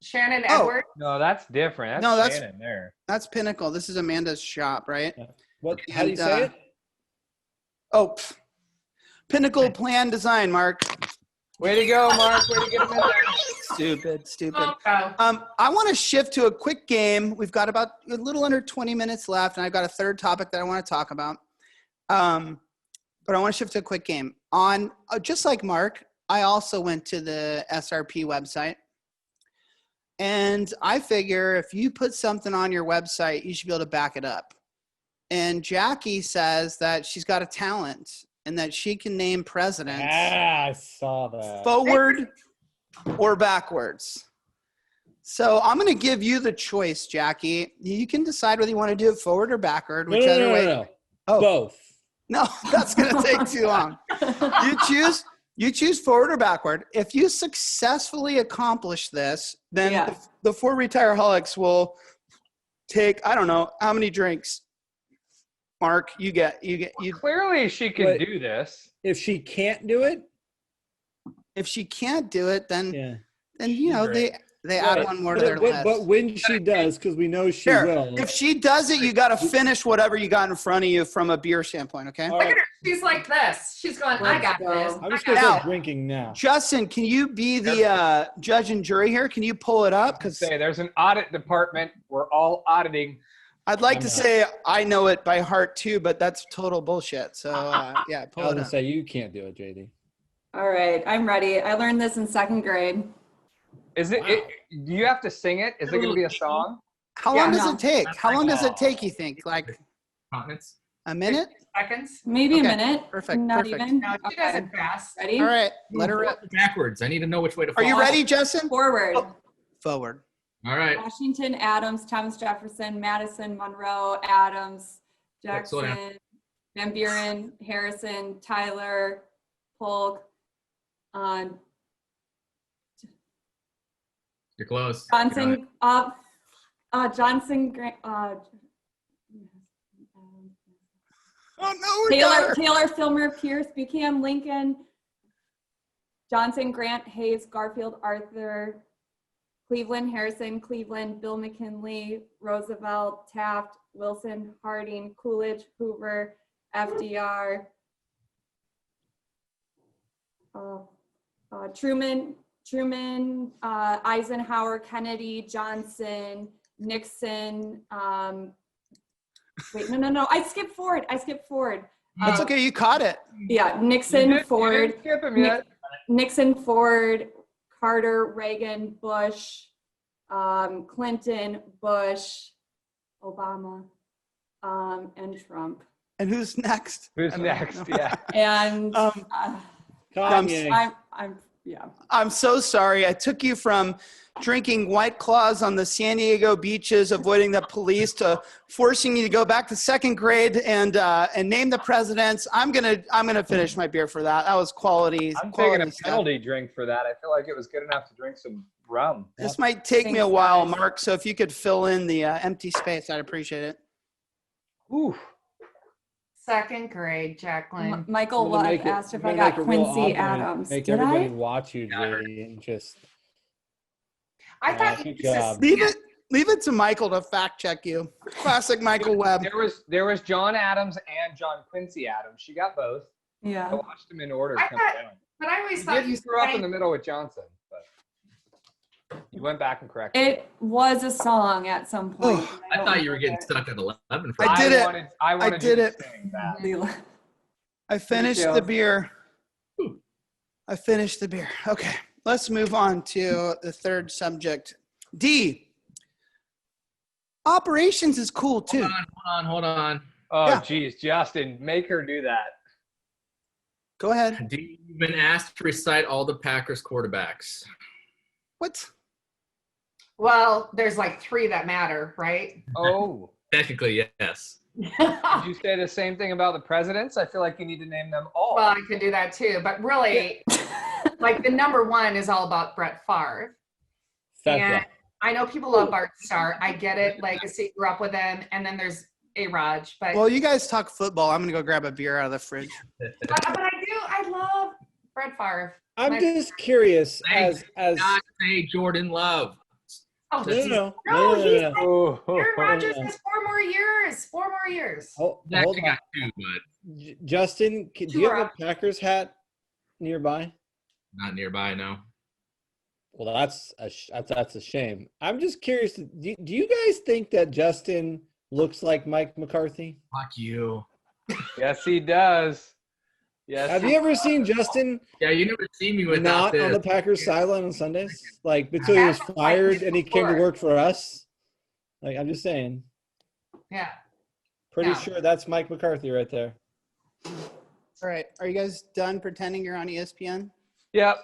Shannon Oh. Edwards. No, that's different. That's No, that's- Shannon there. that's Pinnacle. This is Amanda's shop, right? What? How do you And, say it? Oh, Pinnacle Plan Design, Mark. Way to go, Mark. Way to get him in there. Stupid. Oh, no. I want to shift to a quick game. We've got about a little under 20 minutes left, and I've got a third topic that I want to talk about. But I want to shift to a quick game. On just like Mark, I also went to the SRP website. And I figure if you put something on your website, you should be able to back it up. And Jackie says that she's got a talent and that she can name presidents Ah, I saw that. forward or backwards. So I'm going to give you the choice, Jackie. You can decide whether you want to do it forward or backward, No, whichever way. no. Oh. Both. No, that's going to take too long. You choose forward or backward. If you successfully accomplish this, then Yeah. the 4 Retireaholics will take, I don't know, how many drinks? Mark, you. Clearly, she can Wait. do this. If she can't do it, If she can't do it, then yeah. they add one more to their list. But when she does, because we know she Here, will. if she does it, you got to finish whatever you got in front of you from a beer standpoint, okay? All Look right, at her. She's like this. She's going, I got this. I'm just I gonna got start drinking now. Justin, can you be the judge and jury here? Can you pull it up? Because Say there's an audit department. We're all auditing. I'd like I'm to not. say I know it by heart too, but that's total bullshit. So yeah, I pull was it gonna up. say you can't do it, JD. all right, I'm ready. I learned this in 2nd grade. Is it, Wow. do you have to sing it? Is it going to be a song? How Yeah, long does no. it take? How long does it take, you think? Like Continents. a minute? seconds. Maybe Okay, a minute. perfect, Not perfect. even. No, she Okay. does it fast. Ready? All right, let her rip. Backwards. I need to know which way to Are fall. you ready, Justin? Forward. Forward. All right. Washington, Adams, Thomas Jefferson, Madison, Monroe, Adams, Slow down. Jackson, Van Buren, Harrison, Tyler, Polk, You're close. Johnson, Johnson, Grant, Oh no, we got her. Taylor, Filmer, Pierce, Buchanan, Lincoln, Johnson, Grant, Hayes, Garfield, Arthur, Cleveland, Harrison, Cleveland, Bill McKinley, Roosevelt, Taft, Wilson, Harding, Coolidge, Hoover, FDR, Truman, Eisenhower, Kennedy, Johnson, Nixon. Wait, no. I skipped Ford. That's okay. You caught it. Yeah, You Nixon, didn't Ford, skip him yet. Nixon, Ford, Carter, Reagan, Bush, Clinton, Bush, Obama, and Trump. And who's next? Who's I don't next? know. Yeah. And Kanye. yeah. I'm so sorry. I took you from drinking White Claws on the San Diego beaches, avoiding the police, to forcing you to go back to 2nd grade and name the presidents. I'm gonna finish my beer for that. That was quality. I'm quality taking a stuff. penalty drink for that. I feel like it was good enough to drink some rum. This might take me a Thanks, while, guys. Mark. So if you could fill in the empty space, I'd appreciate it. Ooh. 2nd grade, Jacqueline. Michael I'm gonna Love make it- asked if I'm I gonna got make it real Quincy awkward and Adams. Make Did everybody I? watch you, JD, and just I thought you good just job. Leave it to Michael to fact check you. Classic Michael Webb. There was John Adams and John Quincy Adams. She got both. I Yeah. watched them in order I come thought- down. But I always You thought did you throw up in sang, the middle with Johnson. But You went back and corrected. It was a song at some point. but I don't thought you were getting remember stuck at 11 for I did it. I wanted did you it. to sing that. it. I finished the beer. Ooh. I finished the beer. Okay, let's move on to the third subject. D. Operations is cool too. Hold on. Oh, Yeah. geez, Justin, make her do that. Go ahead. You've been asked to recite all the Packers quarterbacks. What? Well, there's like 3 that matter, right? Oh, Technically, yes. did you say the same thing about the presidents? I feel like you need to name them all. Well, I could do that too, but really, like the number 1 is all about Brett Favre. And I know people love Bart Starr. I get it. Legacy, grew up with him. And then there's A-Raj. But, Well, you guys talk football. I'm gonna go grab a beer out of the fridge. but I love Brett Favre. I'm just curious Thanks. as Not say Jordan Love. Oh, no. he's Oh, Aaron Rodgers no. has 4 more years. 4 more years. Hold He actually on. got 2, but Justin, do you have Sure. a Packers hat nearby? not nearby, no. Well, that's a shame. I'm just curious. Do you guys think that Justin looks like Mike McCarthy? Fuck you. yes, he does. Yes. Have you ever seen Justin Yeah, you never see me without not this. on the Packers sideline on Sundays? Like until he was fired and he came to work for us? Like I'm just saying. Yeah. Pretty No. sure that's Mike McCarthy right there. All right. Are you guys done pretending you're on ESPN? Yep,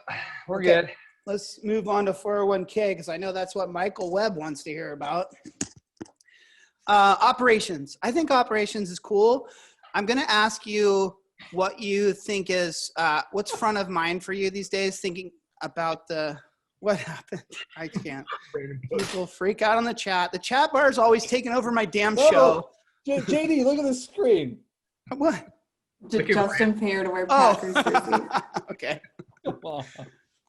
we're Okay. good. Let's move on to 401k because I know that's what Michael Webb wants to hear about. Operations. I think operations is cool. I'm going to ask you what you think is what's front of mind for you these days, thinking about what happened. I can't. People freak out on the chat. The chat bar is always taking over my damn show. JD, look at the screen. What? Did Look at Justin pay her to wear Packers jersey? Okay. Come on.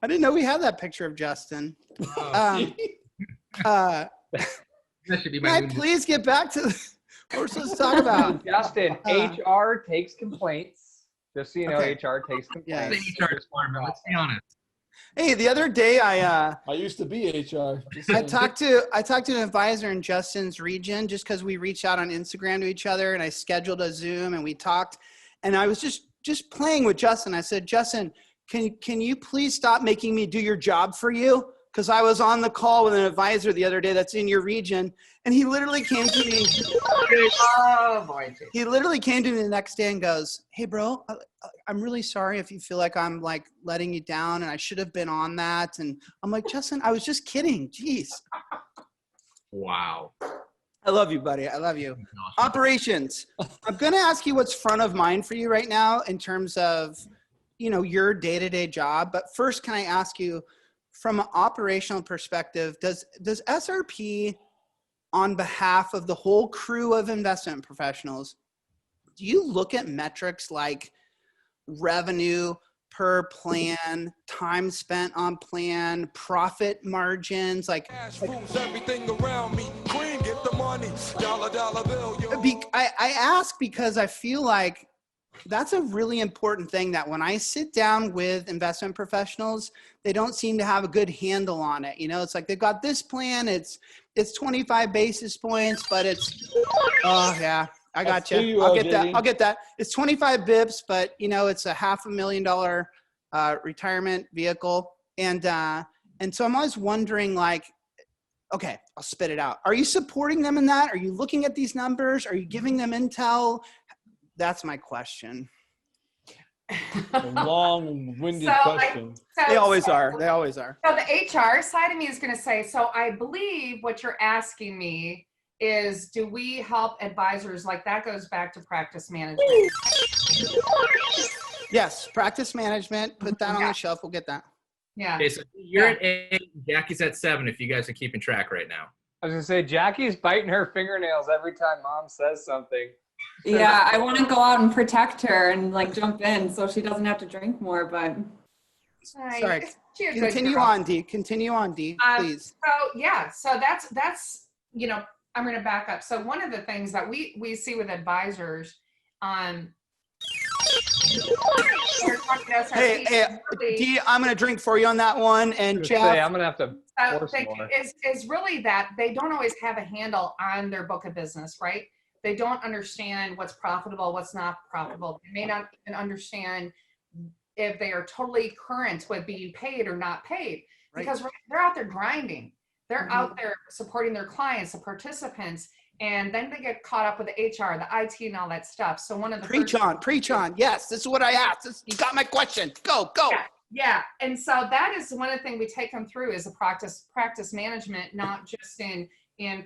I didn't know we had that picture of Justin. Oh, That that should be Can my I new please get back to what we're supposed to talk about? Justin, HR takes complaints. Just so you know, Okay. HR takes Yeah. complaints. the HR department. Let's be honest. Hey, the other day I used to be HR. I talked to an advisor in Justin's region just because we reached out on Instagram to each other and I scheduled a Zoom and we talked and I was just playing with Justin. I said, Justin, can you please stop making me do your job for you? Because I was on the call with an advisor the other day that's in your region and he literally came to me. Oh, boy. He literally came to me the next day and goes, hey, bro, I'm really sorry if you feel like I'm like letting you down and I should have been on that. And I'm like, Justin, I was just kidding. Jeez. Wow. I love you, buddy. I love you. Awesome. Operations. I'm going to ask you what's front of mind for you right now in terms of, your day-to-day job. But first, can I ask you from an operational perspective, does SRP on behalf of the whole crew of investment professionals, do you look at metrics like revenue per plan, time spent on plan, profit margins, like everything around me. Queen, get the money. Dollar bill, yo. I ask because I feel like that's a really important thing that when I sit down with investment professionals, they don't seem to have a good handle on it. It's like they've got this plan, it's 25 basis points, but it's, oh yeah, I got That's who you. you I'll are, get that. JD. I'll get that. It's 25 bips, but it's a $500,000 retirement vehicle. And so I'm always wondering like, okay, I'll spit it out. Are you supporting them in that? Are you looking at these numbers? Are you giving them intel? That's my question. A long-winded So, question. They always are. They always are. So the HR side of me is going to say, so I believe what you're asking me is, do we help advisors? Like that goes back to practice management. Yes, practice management. Put that on Yeah. the shelf. We'll get that. Yeah. Okay, so you're at 8, Jackie's at 7 if you guys are keeping track right now. I was gonna say Jackie's biting her fingernails every time Mom says something. Yeah, I want to go out and protect her and like jump in so she doesn't have to drink more, but Sorry. She's a good Continue girl. on, D. Continue on, D. Please. So yeah, so that's I'm going to back up. So one of the things that we see with advisors, We're talking SRP, Hey, really- Dee, I'm going to drink for you on that one. And I'm Jeff, gonna have to pour some more. is really that they don't always have a handle on their book of business, right? They don't understand what's profitable, what's not profitable. They may not even understand if they are totally current with being paid or not paid, because they're out there grinding. They're out there supporting their clients, the participants, and then they get caught up with the HR, the IT, and all that stuff. So one of the preach on. Yes, this is what I asked. You got my question. Go. Yeah. And so that is one of the things we take them through is a practice management, not just in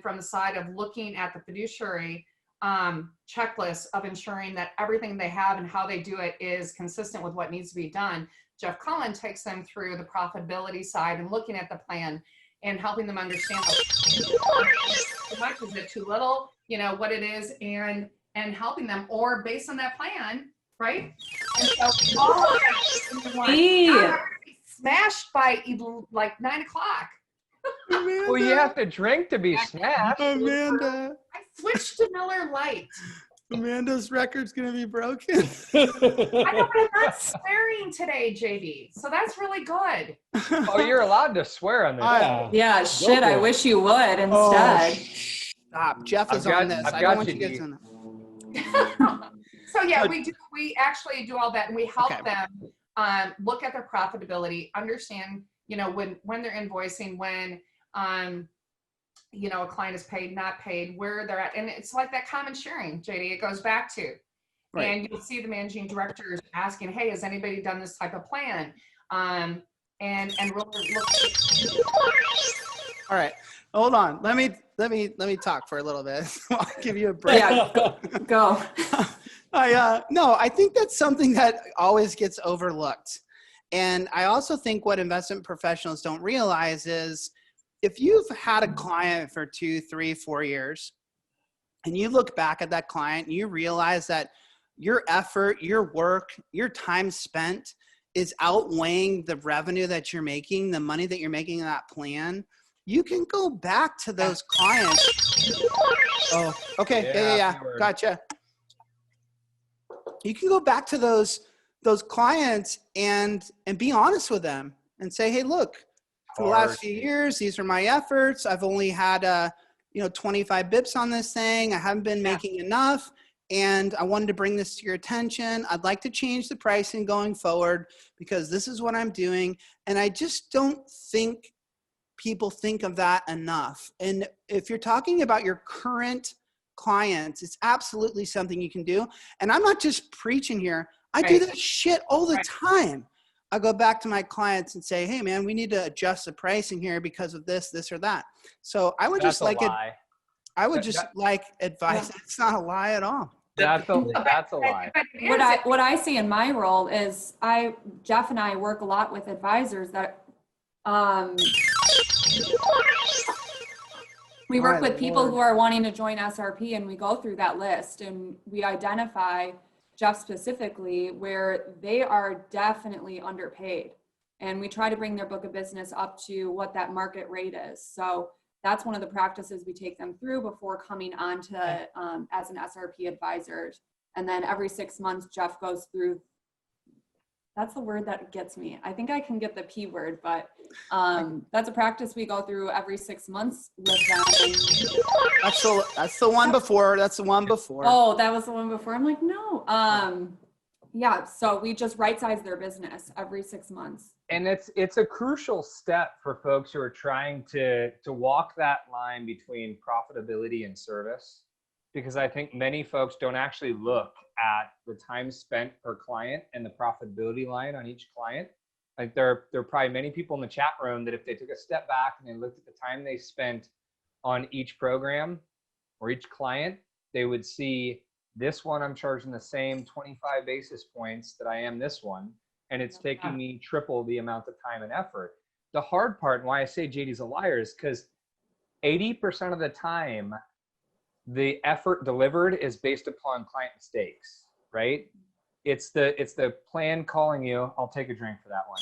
from the side of looking at the fiduciary checklist of ensuring that everything they have and how they do it is consistent with what needs to be done. Jeff Cullen takes them through the profitability side and looking at the plan and helping them understand too much, is it too little, what it is, and helping them, or based on that plan, right? And so all of that smashed by like 9 o'clock. Well, you have to drink to be smashed. Amanda. I switched to Miller Lite. Amanda's record's going to be broken. I know, but I'm not swearing today, JD. So that's really good. Oh, you're allowed to swear on this. Yeah, shit, I wish you would instead. Stop. Jeff is on this. I don't want you guys on that. So yeah, we actually do all that, and we help them look at their profitability, understand, when they're invoicing, when a client is paid, not paid, where they're at. And it's like that common sharing, JD, it goes back to. Right. And you'll see the managing directors asking, hey, has anybody done this type of plan? And really look. All right, hold on. Let me talk for a little bit. I'll give you a break. Yeah, go. I think that's something that always gets overlooked. And I also think what investment professionals don't realize is if you've had a client for 2, 3, 4 years, and you look back at that client and you realize that your effort, your work, your time spent is outweighing the revenue that you're making, the money that you're making in that plan, you can go back to those clients. Oh, okay. Yeah. Gotcha. You can go back to those clients and be honest with them and say, hey, look, for the last few years, these are my efforts. I've only had 25 bips on this thing. I haven't been making enough. And I wanted to bring this to your attention. I'd like to change the pricing going forward because this is what I'm doing. And I just don't think people think of that enough. And if you're talking about your current clients, it's absolutely something you can do. And I'm not just preaching here. I do that shit all the time. I go back to my clients and say, hey man, we need to adjust the pricing here because of this, or that. So I would just like it. I would just like advice. It's not a lie at all. That's a lie. What I see in my role is Jeff and I work a lot with advisors that we work with people who are wanting to join SRP, and we go through that list and we identify, Jeff specifically, where they are definitely underpaid. And we try to bring their book of business up to what that market rate is. So that's one of the practices we take them through before coming on to as an SRP advisor. And then every 6 months, Jeff goes through, that's the word that gets me. I think I can get the P word, but that's a practice we go through every 6 months with them. That's the one before. That's the one before. Oh, that was the one before. I'm like, no. Yeah, so we just right-size their business every 6 months. And it's a crucial step for folks who are trying to walk that line between profitability and service, because I think many folks don't actually look at the time spent per client and the profitability line on each client. Like there are probably many people in the chat room that if they took a step back and they looked at the time they spent on each program or each client, they would see this one I'm charging the same 25 basis points that I am this one. And it's taking me triple the amount of time and effort. The hard part, and why I say JD's a liar, is because 80% of the time, the effort delivered is based upon client mistakes, right? It's the plan calling you. I'll take a drink for that one.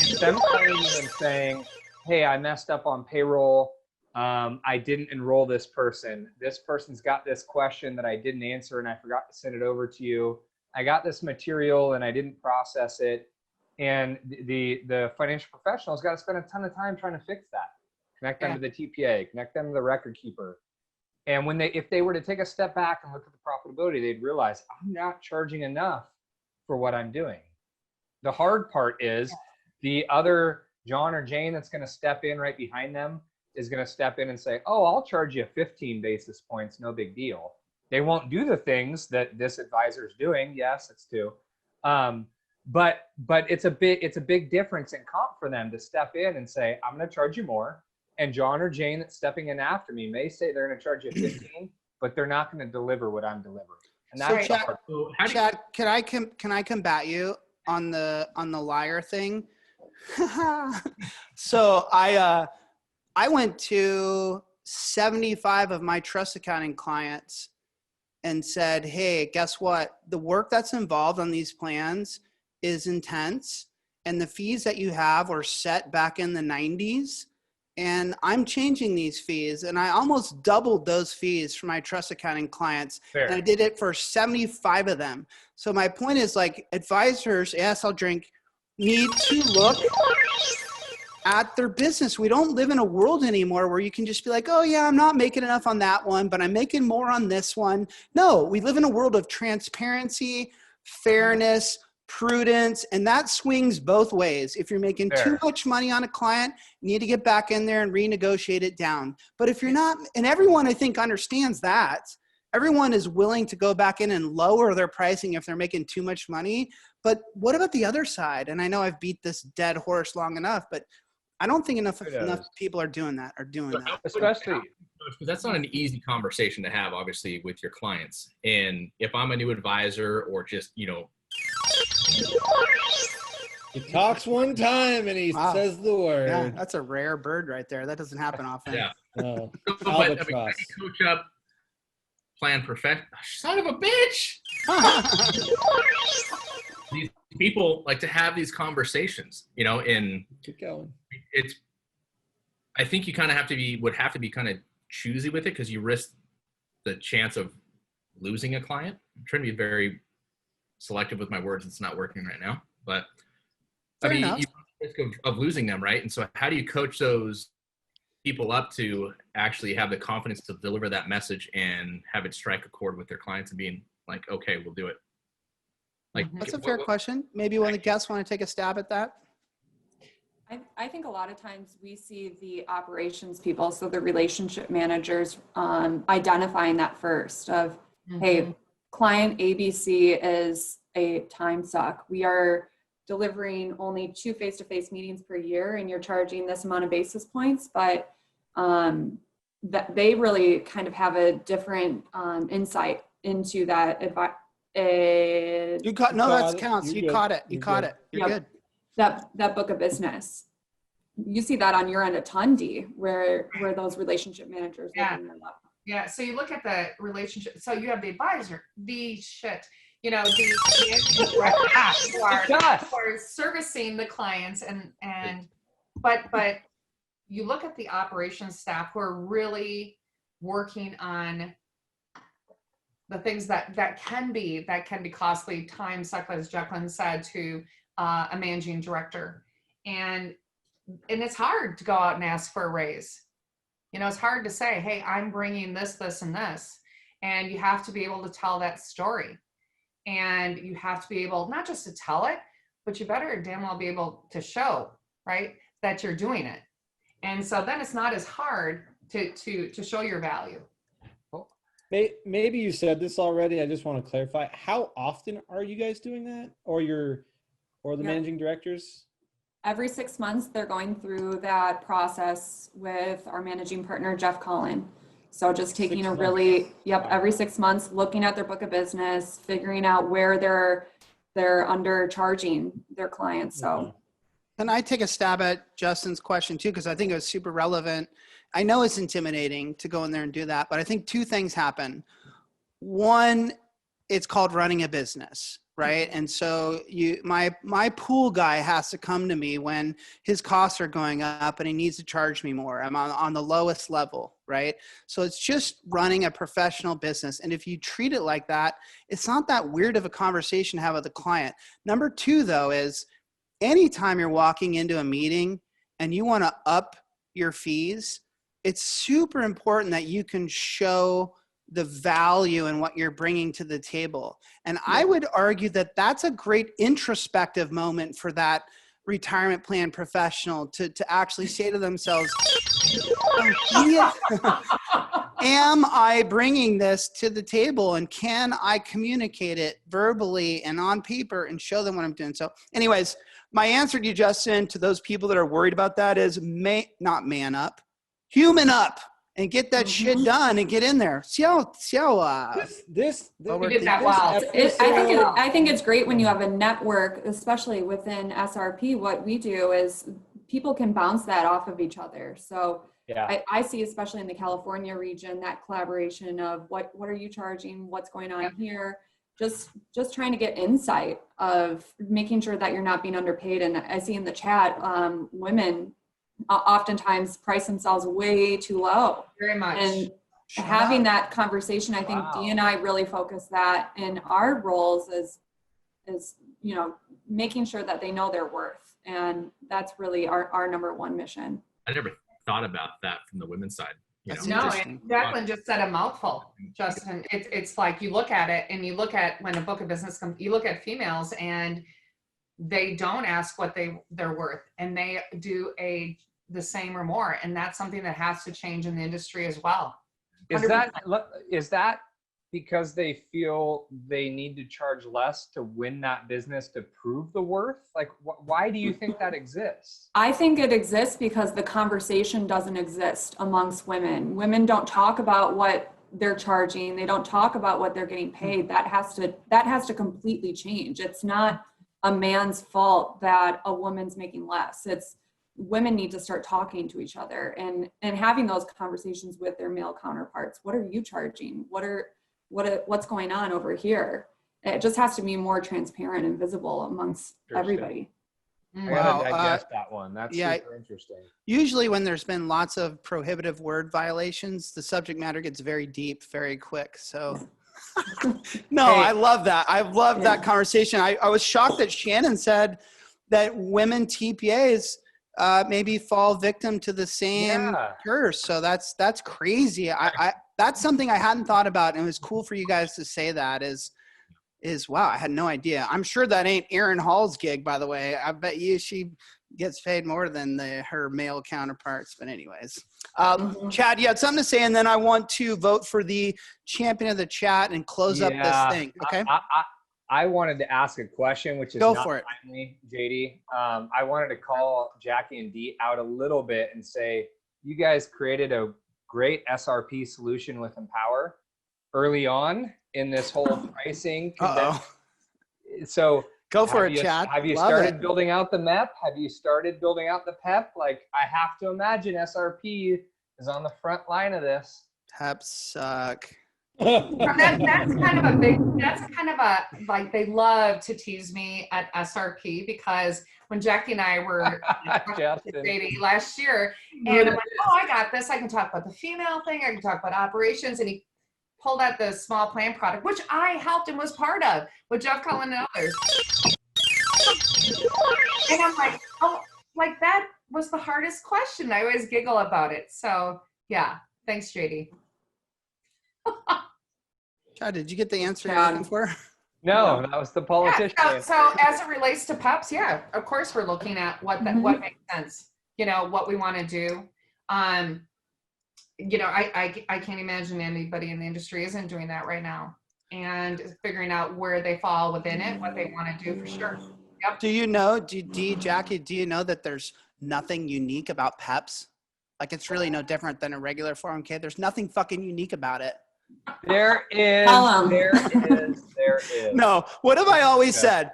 It's them calling you and saying, hey, I messed up on payroll. I didn't enroll this person. This person's got this question that I didn't answer and I forgot to send it over to you. I got this material and I didn't process it. And the financial professional's got to spend a ton of time trying to fix that. Connect them to the TPA, connect them to the record keeper. And if they were to take a step back and look at the profitability, they'd realize I'm not charging enough for what I'm doing. The hard part is the other John or Jane that's going to step in right behind them is going to step in and say, oh, I'll charge you 15 basis points, no big deal. They won't do the things that this advisor is doing. Yes, it's two. But it's a big difference in comp for them to step in and say, I'm going to charge you more. And John or Jane that's stepping in after me may say they're going to charge you 15, but they're not going to deliver what I'm delivering. And that's so Chad, can I combat you on the liar thing? So I went to 75 of my trust accounting clients and said, hey, guess what? The work that's involved on these plans is intense, and the fees that you have were set back in the 90s. And I'm changing these fees, and I almost doubled those fees for my trust accounting clients. Fair. And I did it for 75 of them. So my point is, like, advisors, yes, I'll drink, need to look at their business. We don't live in a world anymore where you can just be like, oh yeah, I'm not making enough on that one, but I'm making more on this one. No, we live in a world of transparency, fairness, prudence, and that swings both ways. If you're making too much money on a client, you need to get back in there and renegotiate it down. But if you're not, and everyone I think understands that, everyone is willing to go back in and lower their pricing if they're making too much money. But what about the other side? And I know I've beat this dead horse long enough, but I don't think enough people are doing that. Especially because that's not an easy conversation to have, obviously, with your clients. And if I'm a new advisor or just, he talks one time and he says the word. Yeah, that's a rare bird right there. That doesn't happen often. Yeah. No. But I mean, I can coach up, plan perfect. Son of a bitch. These people like to have these conversations, and keep going. I think you kind of would have to be kind of choosy with it because you risk the chance of losing a client. I'm trying to be very selective with my words. It's not working right now, but Fair I mean, enough. you risk of losing them, right? And so how do you coach those people up to actually have the confidence to deliver that message and have it strike a chord with their clients and being like, okay, we'll do it. Like, That's a fair question. Maybe one of the guests want to take a stab at that. I think a lot of times we see the operations people, so the relationship managers, identifying that first of, hey, client ABC is a time suck. We are delivering only 2 face-to-face meetings per year and you're charging this amount of basis points, but that they really kind of have a different insight into that. You caught it. You're good. That book of business. You see that on your end a ton, D, where those relationship managers. Yeah. So you look at the relationship. So you have the advisor, the who are servicing the clients but you look at the operations staff who are really working on the things that can be costly, time suck, as Jacquelyn said, to a managing director. And it's hard to go out and ask for a raise. It's hard to say, hey, I'm bringing this, this, and this. And you have to be able to tell that story. And you have to be able, not just to tell it, but you better damn well be able to show, right, that you're doing it. And so then it's not as hard to show your value. Maybe you said this already. I just want to clarify. How often are you guys doing that, or the managing directors? Every 6 months, they're going through that process with our managing partner, Jeff Collin. So just taking every 6 months, looking at their book of business, figuring out where they're undercharging their clients. So. Can I take a stab at Justin's question too? Because I think it was super relevant. I know it's intimidating to go in there and do that, but I think 2 things happen. One, it's called running a business, right? And so my pool guy has to come to me when his costs are going up and he needs to charge me more. I'm on the lowest level, right? So it's just running a professional business. And if you treat it like that, it's not that weird of a conversation to have with a client. Number two, though, is anytime you're walking into a meeting and you want to up your fees, it's super important that you can show the value in what you're bringing to the table. And I would argue that that's a great introspective moment for that retirement plan professional to actually say to themselves, am I bringing this to the table, and can I communicate it verbally and on paper and show them what I'm doing? So anyways, my answer to you, Justin, to those people that are worried about that is not man up, human up. And get that shit done and get in there. See how this You did that well. I think it's great when you have a network, especially within SRP. What we do is people can bounce that off of each other. So Yeah. I see, especially in the California region, that collaboration of what are you charging, what's going on here, just trying to get insight of making sure that you're not being underpaid. And I see in the chat, women oftentimes price themselves way too low. Very much. And having that conversation, I think Dee and I really focus that in our roles is making sure that they know their worth. And that's really our number one mission. I never thought about that from the women's side. That's No, interesting. and Jacquelyn just said a mouthful, Justin. It's like you look at it and you look at when a book of business comes, you look at females and they don't ask what they're worth, and they do the same or more. And that's something that has to change in the industry as well. Is that because they feel they need to charge less to win that business to prove the worth? Like, why do you think that exists? I think it exists because the conversation doesn't exist amongst women. Women don't talk about what they're charging. They don't talk about what they're getting paid. That has to completely change. It's not a man's fault that a woman's making less. Women need to start talking to each other and having those conversations with their male counterparts. What are you charging? What's going on over here? It just has to be more transparent and visible amongst everybody. I gotta digest that one. That's super interesting. Usually when there's been lots of prohibitive word violations, the subject matter gets very deep, very quick. So I love that. I love that conversation. I was shocked that Shannon said that women TPAs maybe fall victim to the same curse. So that's crazy. That's something I hadn't thought about, and it was cool for you guys to say that is wow, I had no idea. I'm sure that ain't Erin Hall's gig, by the way. I bet you she gets paid more than her male counterparts. But anyways, Chad, you had something to say, and then I want to vote for the champion of the chat and close up this thing. Okay. I wanted to ask a question, which is Go not for it. timely, JD. I wanted to call Jackie and Dee out a little bit and say, you guys created a great SRP solution with Empower early on in this whole pricing. So go for it, Chad. Have you started building out the MEP? Have you started building out the PEP? Like, I have to imagine SRP is on the front line of this. PEPs suck. That's kind of a like, they love to tease me at SRP because when Jackie and I were dating last year, and I'm like, I got this. I can talk about the female thing. I can talk about operations. And he pulled out the small plan product, which I helped and was part of with Jeff Cullen and others. And I'm like, like that was the hardest question. I always giggle about it. So yeah, thanks, JD. Chad, did you get the answer you're looking for? No, that was the politician. Yeah, so as it relates to PEPs, of course we're looking at what makes sense. What we want to do. I can't imagine anybody in the industry isn't doing that right now, and figuring out where they fall within it, what they want to do for sure. Yep. Do you know, Jackie, do you know that there's nothing unique about PEPs? Like, it's really no different than a regular 401k. There's nothing fucking unique about it. There is. No, what have I always said?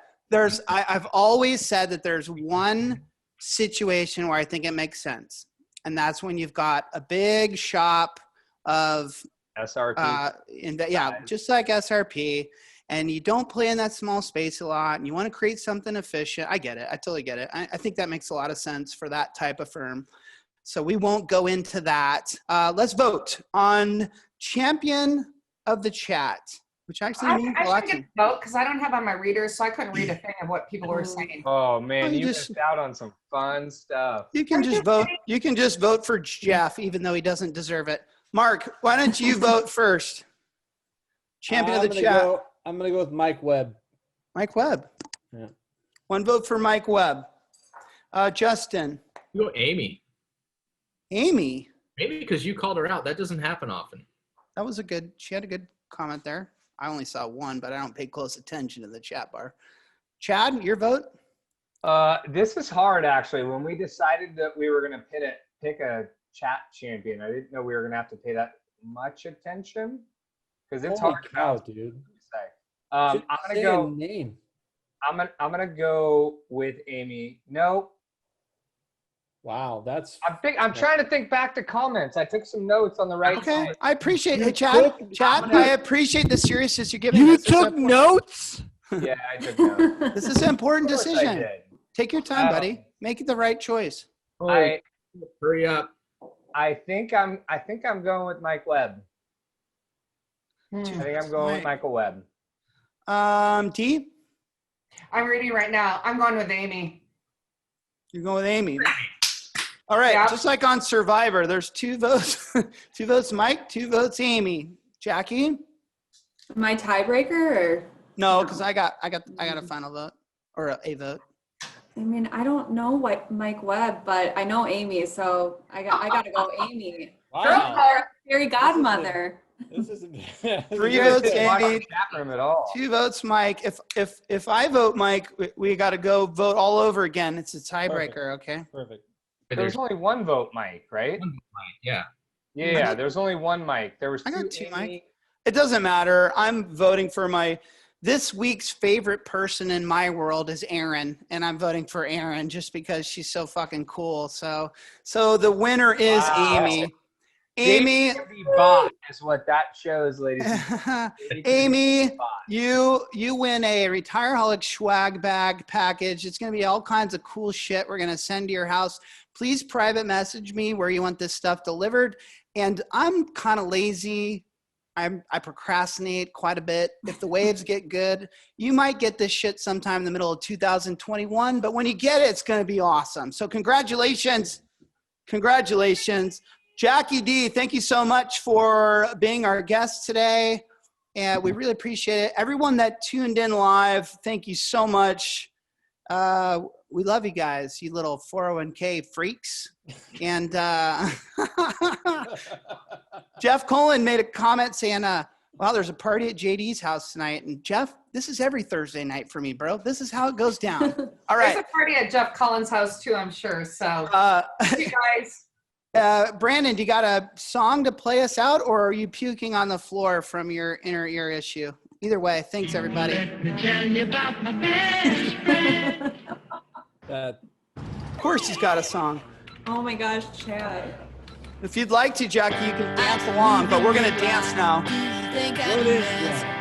I've always said that there's one situation where I think it makes sense. And that's when you've got a big shop of SRP. just like SRP. and you don't play in that small space a lot and you want to create something efficient. I get it. I totally get it. I think that makes a lot of sense for that type of firm. So we won't go into that. Let's vote on champion of the chat, which actually means a lot I should vote because I don't have on my readers, so I couldn't read a thing of what people were saying. Oh man, you you just- missed out on some fun stuff. You can just vote. You can just vote for Jeff, even though he doesn't deserve it. Mark, why don't you vote first? Champion of the chat. I'm going to go with Mike Webb. Mike Webb. Yeah. One vote for Mike Webb. Justin. You go Amy. Amy. Maybe because you called her out. That doesn't happen often. That was she had a good comment there. I only saw one, but I don't pay close attention to the chat bar. Chad, your vote? This is hard, actually. When we decided that we were going to pick a chat champion, I didn't know we were going to have to pay that much attention because it's Holy hard cow, to dude. say. I'm Say gonna a name. I'm gonna go with Amy. No, Wow, that's I'm trying to think back to comments. I took some notes on the right. Okay, side. I appreciate it. Hey, took- Chad, I appreciate the seriousness you're giving. You us. This is took a- notes? Yeah, I took notes. This is an important Of course I decision. did. Take your time, buddy. Make it the right choice. I Hurry up. I think I'm going with Mike Webb. I think I'm going with Michael Webb. Dee, I'm reading right now. I'm going with Amy. you're going with Amy. All right, Yeah. just like on Survivor, there's 2 votes. 2 votes Mike, 2 votes Amy. Jackie? My tiebreaker, or No, because I got a final vote or a vote. I mean, I don't know what Mike Webb, but I know Amy, so I got to go Amy. wow. Our fairy godmother. This is 3 You guys votes didn't watch the Amy, chat room at all. 2 votes Mike. If I vote Mike, we got to go vote all over again. It's a tiebreaker, okay? Perfect. There was only one vote, Mike, right? Yeah. Yeah, there's only one Mike. There was I got 2 2 Amy. Mike. It doesn't matter. I'm voting for this week's favorite person in my world is Erin, and I'm voting for Erin just because she's so fucking cool. So the winner is Wow. Amy. Amy, Baby bot is what that shows, ladies. and gentlemen. Amy, Bot. you win a Retireaholic swag bag package. It's going to be all kinds of cool shit we're going to send to your house. Please private message me where you want this stuff delivered. And I'm kind of lazy. I procrastinate quite a bit. If the waves get good, you might get this shit sometime in the middle of 2021. But when you get it, it's going to be awesome. So congratulations. Congratulations. Jackie D, thank you so much for being our guest today. And we really appreciate it. Everyone that tuned in live, thank you so much. We love you guys, you little 401k freaks. And Jeff Colin made a comment saying, wow, there's a party at JD's house tonight. And Jeff, this is every Thursday night for me, bro. This is how it goes down. All right. There's a party at Jeff Cullen's house too, I'm sure. So, you guys. Brandon, do you got a song to play us out, or are you puking on the floor from your inner ear issue? Either way, thanks everybody. Of course he's got a song. Oh my gosh, Chad. If you'd like to, Jackie, you can dance along, but we're going to dance now. What is that?